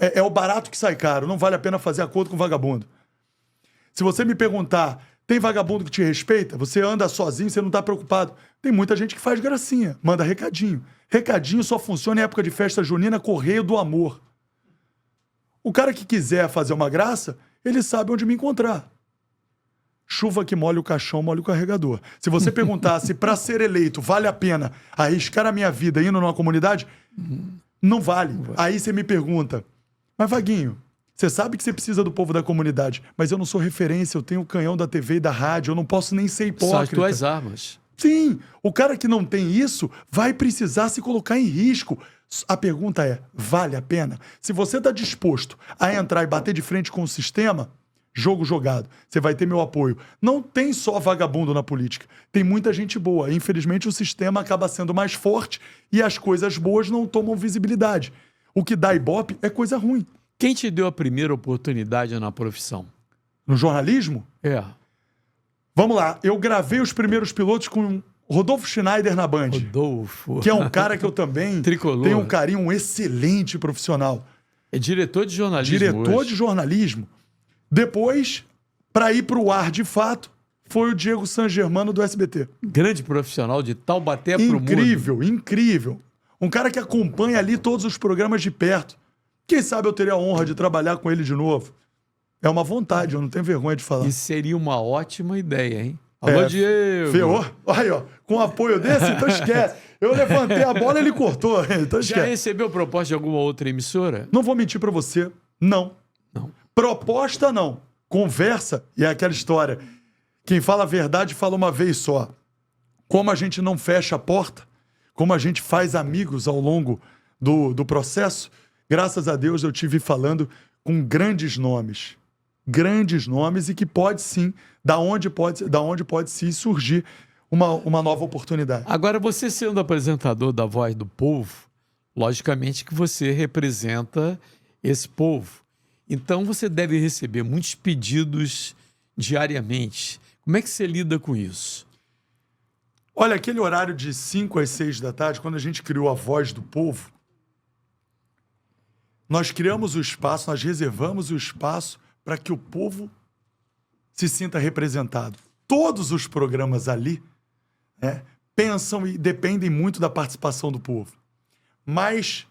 É o barato que sai caro. Não vale a pena fazer acordo com vagabundo. Se você me perguntar, tem vagabundo que te respeita? Você anda sozinho, você não está preocupado. Tem muita gente que faz gracinha, manda recadinho. Recadinho só funciona em época de festa junina, correio do amor. O cara que quiser fazer uma graça, ele sabe onde me encontrar. Chuva que molha o caixão, molha o carregador. Se você perguntasse para ser eleito, vale a pena arriscar a minha vida indo numa comunidade? Não vale. Aí você me pergunta, mas Vaguinho, você sabe que você precisa do povo da comunidade, mas eu não sou referência, eu tenho o canhão da TV e da rádio, eu não posso nem ser hipócrita. São as tuas armas. Sim, o cara que não tem isso vai precisar se colocar em risco. A pergunta é, vale a pena? Se você está disposto a entrar e bater de frente com o sistema, jogo jogado, você vai ter meu apoio. Não tem só vagabundo na política, tem muita gente boa. Infelizmente o sistema acaba sendo mais forte e as coisas boas não tomam visibilidade. O que dá ibope é coisa ruim. Quem te deu a primeira oportunidade na profissão? No jornalismo? É. Vamos lá, eu gravei os primeiros pilotos com Rodolfo Schneider na Band. Rodolfo. Que é um cara que eu também Tricolor. tenho um carinho, um excelente profissional. É diretor de jornalismo. Diretor hoje. de jornalismo. Depois, para ir para o ar de fato, foi o Diego San Germano do SBT. Grande profissional de Taubaté pro mundo. Incrível, incrível. Um cara que acompanha ali todos os programas de perto. Quem sabe eu teria a honra de trabalhar com ele de novo. É uma vontade, eu não tenho vergonha de falar. Isso seria uma ótima ideia, hein? Alô, Diego. Ferrou? Aí, ó, com apoio desse, então esquece. Eu levantei a bola e ele cortou. Então Já esquece. recebeu proposta de alguma outra emissora? Não vou mentir pra você, não. Não. Proposta, não. Conversa, e é aquela história. Quem fala a verdade fala uma vez só. Como a gente não fecha a porta, como a gente faz amigos ao longo do processo, graças a Deus eu tive falando com grandes nomes. Grandes nomes e que pode sim, da onde pode sim surgir uma nova oportunidade. Agora, você sendo apresentador da Voz do Povo, logicamente que você representa esse povo. Então, você deve receber muitos pedidos diariamente. Como é que você lida com isso? Olha, aquele horário de 5 às 6 da tarde, quando a gente criou a Voz do Povo, nós criamos o espaço, nós reservamos o espaço para que o povo se sinta representado. Todos os programas ali pensam e dependem muito da participação do povo. Mas,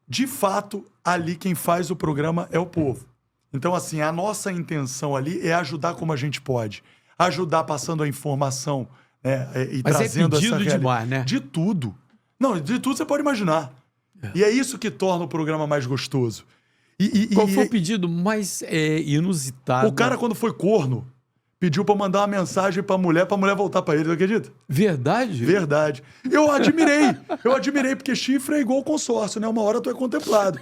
de fato, ali quem faz o programa é o povo. Então, assim, a nossa intenção ali é ajudar como a gente pode. Ajudar passando a informação e Mas trazendo é pedido essa realidade. demais, né? De tudo. Não, de tudo você pode imaginar. E é isso que torna o programa mais gostoso. Qual foi o pedido mais inusitado? O cara, quando foi corno, pediu pra mandar uma mensagem pra mulher voltar pra ele, não acredita? Verdade? Verdade. Eu admirei, porque chifre é igual consórcio, né? Uma hora tu é contemplado.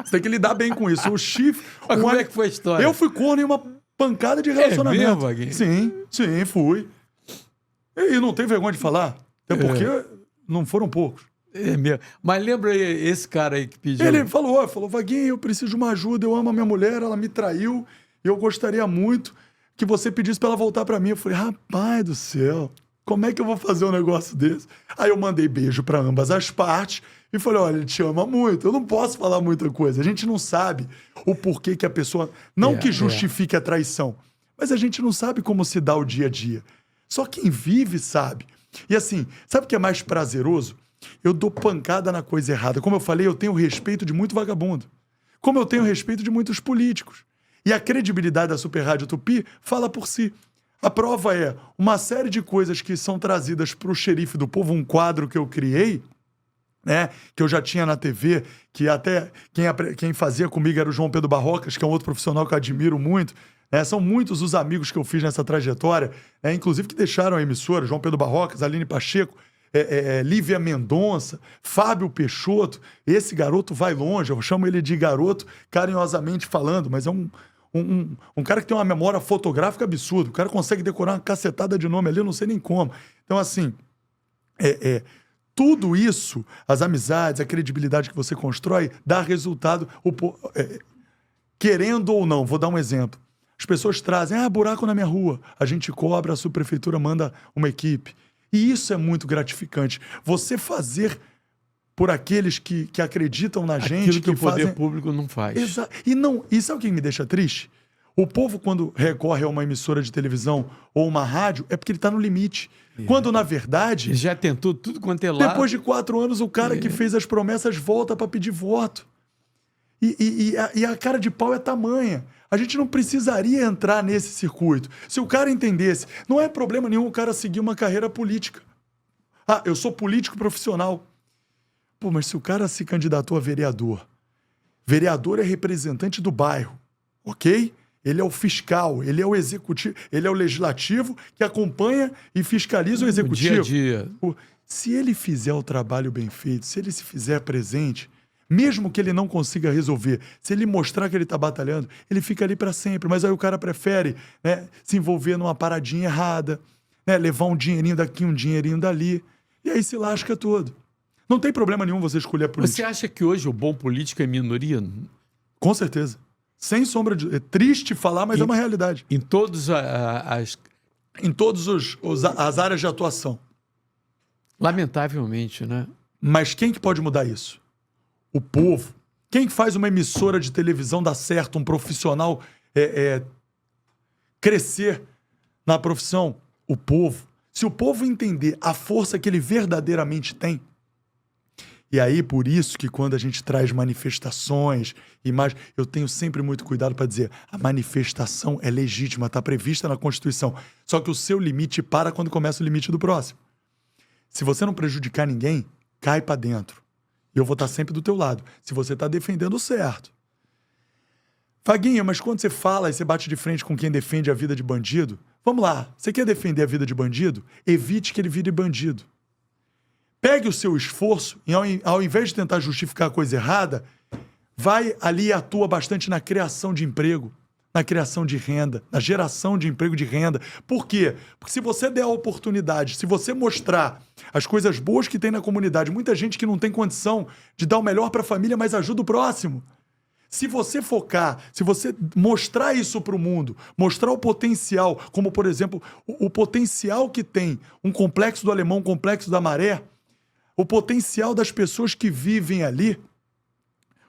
Você tem que lidar bem com isso. O chifre... Mas como é que foi a história? Eu fui corno em uma pancada de relacionamento. É mesmo, Vaguinho? Sim, fui. E não tem vergonha de falar. Até porque não foram poucos. É mesmo. Mas lembra aí esse cara aí que pediu? Ele falou, Vaguinho, eu preciso de uma ajuda, eu amo a minha mulher, ela me traiu, e eu gostaria muito que você pedisse pra ela voltar pra mim. Eu falei, rapaz do céu, como é que eu vou fazer um negócio desse? Aí eu mandei beijo pra ambas as partes e falei, olha, ele te ama muito, eu não posso falar muita coisa. A gente não sabe o porquê que a pessoa... Não que justifique a traição, mas a gente não sabe como se dá o dia a dia. Só quem vive sabe. E assim, sabe o que é mais prazeroso? Eu dou pancada na coisa errada. Como eu falei, eu tenho respeito de muito vagabundo. Como eu tenho respeito de muitos políticos. E a credibilidade da Super Rádio Tupi fala por si. A prova é uma série de coisas que são trazidas para o Xerife do Povo, um quadro que eu criei, né, que eu já tinha na TV, que até quem fazia comigo era o João Pedro Barrocas, que é um outro profissional que eu admiro muito. São muitos os amigos que eu fiz nessa trajetória, inclusive que deixaram a emissora, João Pedro Barrocas, Aline Pacheco, Lívia Mendonça, Fábio Peixoto. Esse garoto vai longe, eu chamo ele de garoto carinhosamente falando, mas é um cara que tem uma memória fotográfica absurda. O cara consegue decorar uma cacetada de nome ali, eu não sei nem como. Então, assim, tudo isso, as amizades, a credibilidade que você constrói, dá resultado, querendo ou não. Vou dar um exemplo. As pessoas trazem, buraco na minha rua. A gente cobra, a subprefeitura manda uma equipe. E isso é muito gratificante. Você fazer por aqueles que acreditam na gente. Aquilo que o poder público não faz. Exato. E sabe o que me deixa triste? O povo, quando recorre a uma emissora de televisão ou uma rádio, é porque ele está no limite. Quando, na verdade... Ele já tentou tudo quanto é lá. Depois de 4 anos, o cara que fez as promessas volta para pedir voto. E a cara de pau é tamanha. A gente não precisaria entrar nesse circuito. Se o cara entendesse, não é problema nenhum o cara seguir uma carreira política. Eu sou político profissional. Pô, mas se o cara se candidatou a vereador é representante do bairro, ok? Ele é o fiscal, ele é o executivo, ele é o legislativo que acompanha e fiscaliza o executivo. O dia a dia. Se ele fizer o trabalho bem feito, se ele se fizer presente, mesmo que ele não consiga resolver, se ele mostrar que ele está batalhando, ele fica ali para sempre. Mas aí o cara prefere, né, se envolver numa paradinha errada, né, levar um dinheirinho daqui, um dinheirinho dali, e aí se lasca todo. Não tem problema nenhum você escolher a política. Você acha que hoje o bom político é minoria? Com certeza. Sem sombra de... É triste falar, mas é uma realidade. Em todas Em todas as áreas de atuação. Lamentavelmente, né? Mas quem que pode mudar isso? O povo. Quem que faz uma emissora de televisão dar certo, um profissional crescer na profissão? O povo. Se o povo entender a força que ele verdadeiramente tem, e aí, por isso que quando a gente traz manifestações, imagens, eu tenho sempre muito cuidado para dizer, a manifestação é legítima, está prevista na Constituição. Só que o seu limite para quando começa o limite do próximo. Se você não prejudicar ninguém, cai para dentro. Eu vou estar sempre do teu lado. Se você está defendendo o certo. Vaguinho, mas quando você fala e você bate de frente com quem defende a vida de bandido, vamos lá, você quer defender a vida de bandido? Evite que ele vire bandido. Pegue o seu esforço e ao invés de tentar justificar a coisa errada, vai ali e atua bastante na criação de emprego, na criação de renda, na geração de emprego de renda. Por quê? Porque se você der a oportunidade, se você mostrar as coisas boas que tem na comunidade, muita gente que não tem condição de dar o melhor para a família, mas ajuda o próximo. Se você focar, se você mostrar isso para o mundo, mostrar o potencial, como, por exemplo, o potencial que tem um complexo do Alemão, um complexo da Maré, o potencial das pessoas que vivem ali,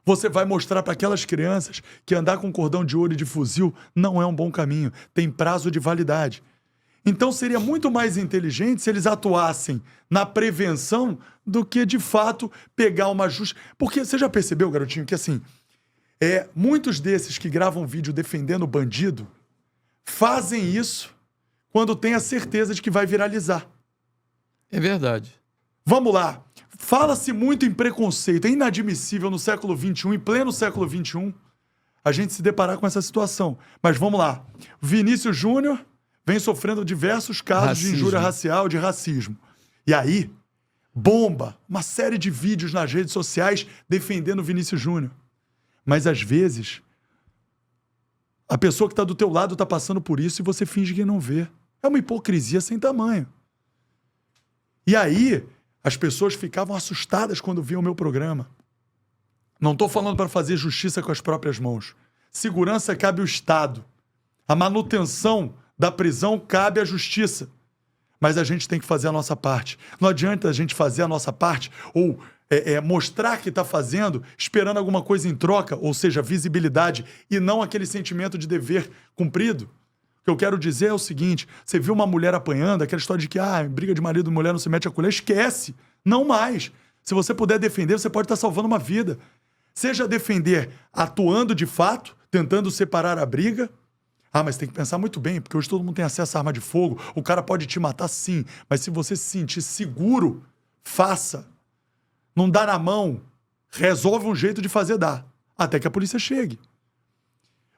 você vai mostrar para aquelas crianças que andar com cordão de ouro e de fuzil não é um bom caminho, tem prazo de validade. Então seria muito mais inteligente se eles atuassem na prevenção do que, de fato, pegar uma justa... Porque você já percebeu, garotinho, que assim, muitos desses que gravam vídeo defendendo o bandido fazem isso quando tem a certeza de que vai viralizar. É verdade. Vamos lá. Fala-se muito em preconceito. É inadmissível no século XXI, em pleno século XXI, a gente se deparar com essa situação. Mas vamos lá. Vinícius Júnior vem sofrendo diversos casos de injúria racial, de racismo. E aí, bomba uma série de vídeos nas redes sociais defendendo o Vinícius Júnior. Mas às vezes, a pessoa que está do teu lado está passando por isso e você finge que não vê. É uma hipocrisia sem tamanho. E aí, as pessoas ficavam assustadas quando viam o meu programa. Não estou falando para fazer justiça com as próprias mãos. Segurança cabe ao Estado. A manutenção da prisão cabe à justiça. Mas a gente tem que fazer a nossa parte. Não adianta a gente fazer a nossa parte ou mostrar que está fazendo, esperando alguma coisa em troca, ou seja, visibilidade, e não aquele sentimento de dever cumprido. O que eu quero dizer é o seguinte, você viu uma mulher apanhando, aquela história de que briga de marido e mulher não se mete a colher, esquece, não mais. Se você puder defender, você pode estar salvando uma vida. Seja defender atuando de fato, tentando separar a briga, Ah, mas tem que pensar muito bem, porque hoje todo mundo tem acesso à arma de fogo. O cara pode te matar, sim. Mas se você se sentir seguro, faça. Não dá na mão, resolve um jeito de fazer dar. Até que a polícia chegue.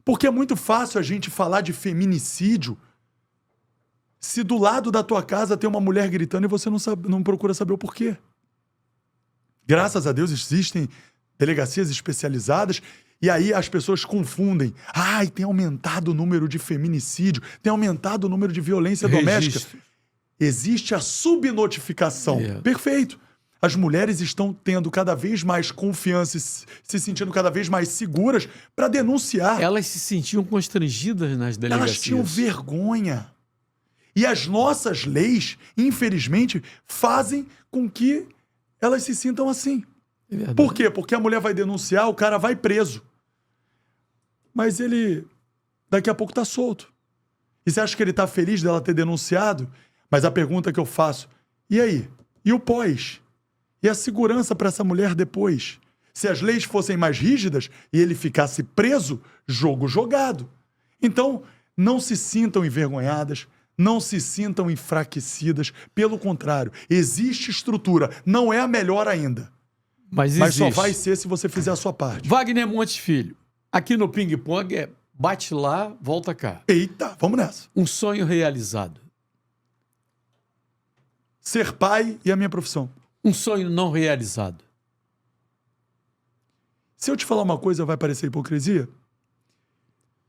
Porque é muito fácil a gente falar de feminicídio se do lado da tua casa tem uma mulher gritando e você não procura saber o porquê. Graças a Deus existem delegacias especializadas e aí as pessoas confundem. Ai, tem aumentado o número de feminicídio, tem aumentado o número de violência doméstica. Existe a subnotificação. Perfeito. As mulheres estão tendo cada vez mais confiança e se sentindo cada vez mais seguras para denunciar. Elas se sentiam constrangidas nas delegacias. Elas tinham vergonha. E as nossas leis, infelizmente, fazem com que elas se sintam assim. É. Por quê? Porque a mulher vai denunciar, o cara vai preso. Mas ele, daqui a pouco, tá solto. E você acha que ele tá feliz dela ter denunciado? Mas a pergunta que eu faço, e aí? E o pós? E a segurança para essa mulher depois? Se as leis fossem mais rígidas e ele ficasse preso, jogo jogado. Então, não se sintam envergonhadas, não se sintam enfraquecidas. Pelo contrário, existe estrutura. Não é a melhor ainda. Mas só vai ser se você fizer a sua parte. Wagner Montes Filho, aqui no Ping Pong é bate lá, volta cá. Eita, vamos nessa. Um sonho realizado. Ser pai e a minha profissão. Um sonho não realizado. Se eu te falar uma coisa, vai parecer hipocrisia?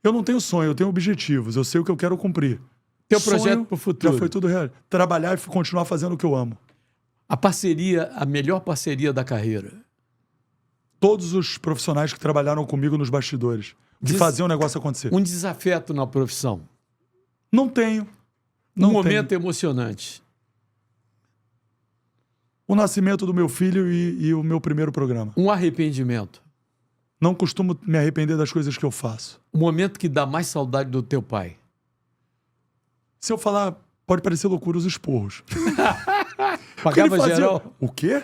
Eu não tenho sonho, eu tenho objetivos. Eu sei o que eu quero cumprir. Teu projeto pro futuro. Já foi tudo real. Trabalhar e continuar fazendo o que eu amo. A parceria, a melhor parceria da carreira. Todos os profissionais que trabalharam comigo nos bastidores. Que faziam o negócio acontecer. Um desafeto na profissão. Não tenho. Não Um momento emocionante. O nascimento do meu filho e o meu primeiro programa. Um arrependimento. Não costumo me arrepender das coisas que eu faço. O momento que dá mais saudade do teu pai. Se eu falar, pode parecer loucura os esporros. Pagava geral. O quê?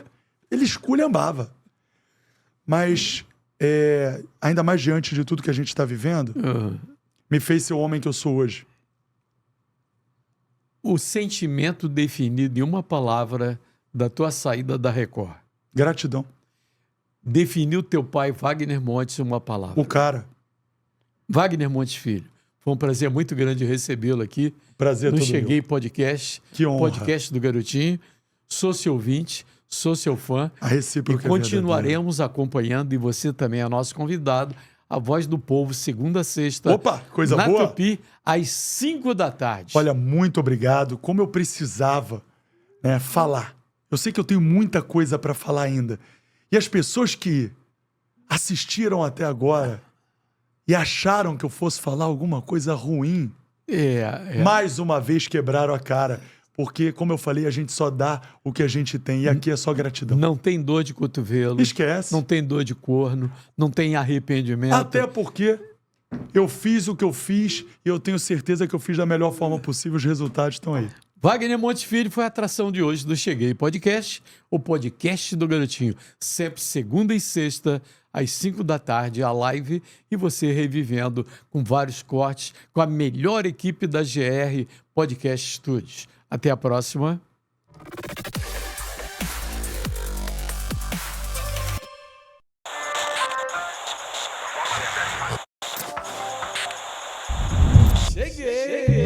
Ele esculhambava. Mas, ainda mais diante de tudo que a gente está vivendo, me fez ser o homem que eu sou hoje. O sentimento definido em uma palavra da tua saída da Record. Gratidão. Definiu teu pai, Wagner Montes, em uma palavra. O cara. Wagner Montes Filho. Foi um prazer muito grande recebê-lo aqui. Prazer no todo Cheguei meu. Podcast. Que honra. Podcast do Garotinho. Sou seu ouvinte, sou seu fã. A recíproca e continuaremos acompanhando, e você também é nosso convidado, a Voz do Povo, segunda a sexta. Opa, coisa na boa. Tupi, às 5 da tarde. Olha, muito obrigado. Como eu precisava, né, falar. Eu sei que eu tenho muita coisa para falar ainda. E as pessoas que assistiram até agora e acharam que eu fosse falar alguma coisa ruim, mais uma vez quebraram a cara. Porque, como eu falei, a gente só dá o que a gente tem. E aqui é só gratidão. Não tem dor de cotovelo. Esquece. Não tem dor de corno. Não tem arrependimento. Até porque eu fiz o que eu fiz e eu tenho certeza que eu fiz da melhor forma possível. Os resultados estão aí. Wagner Montes Filho foi a atração de hoje do Cheguei Podcast, o podcast do Garotinho. Sempre segunda e sexta, às 5 da tarde, a live, e você revivendo com vários cortes, com a melhor equipe da GR Podcast Studios. Até a próxima. Cheguei!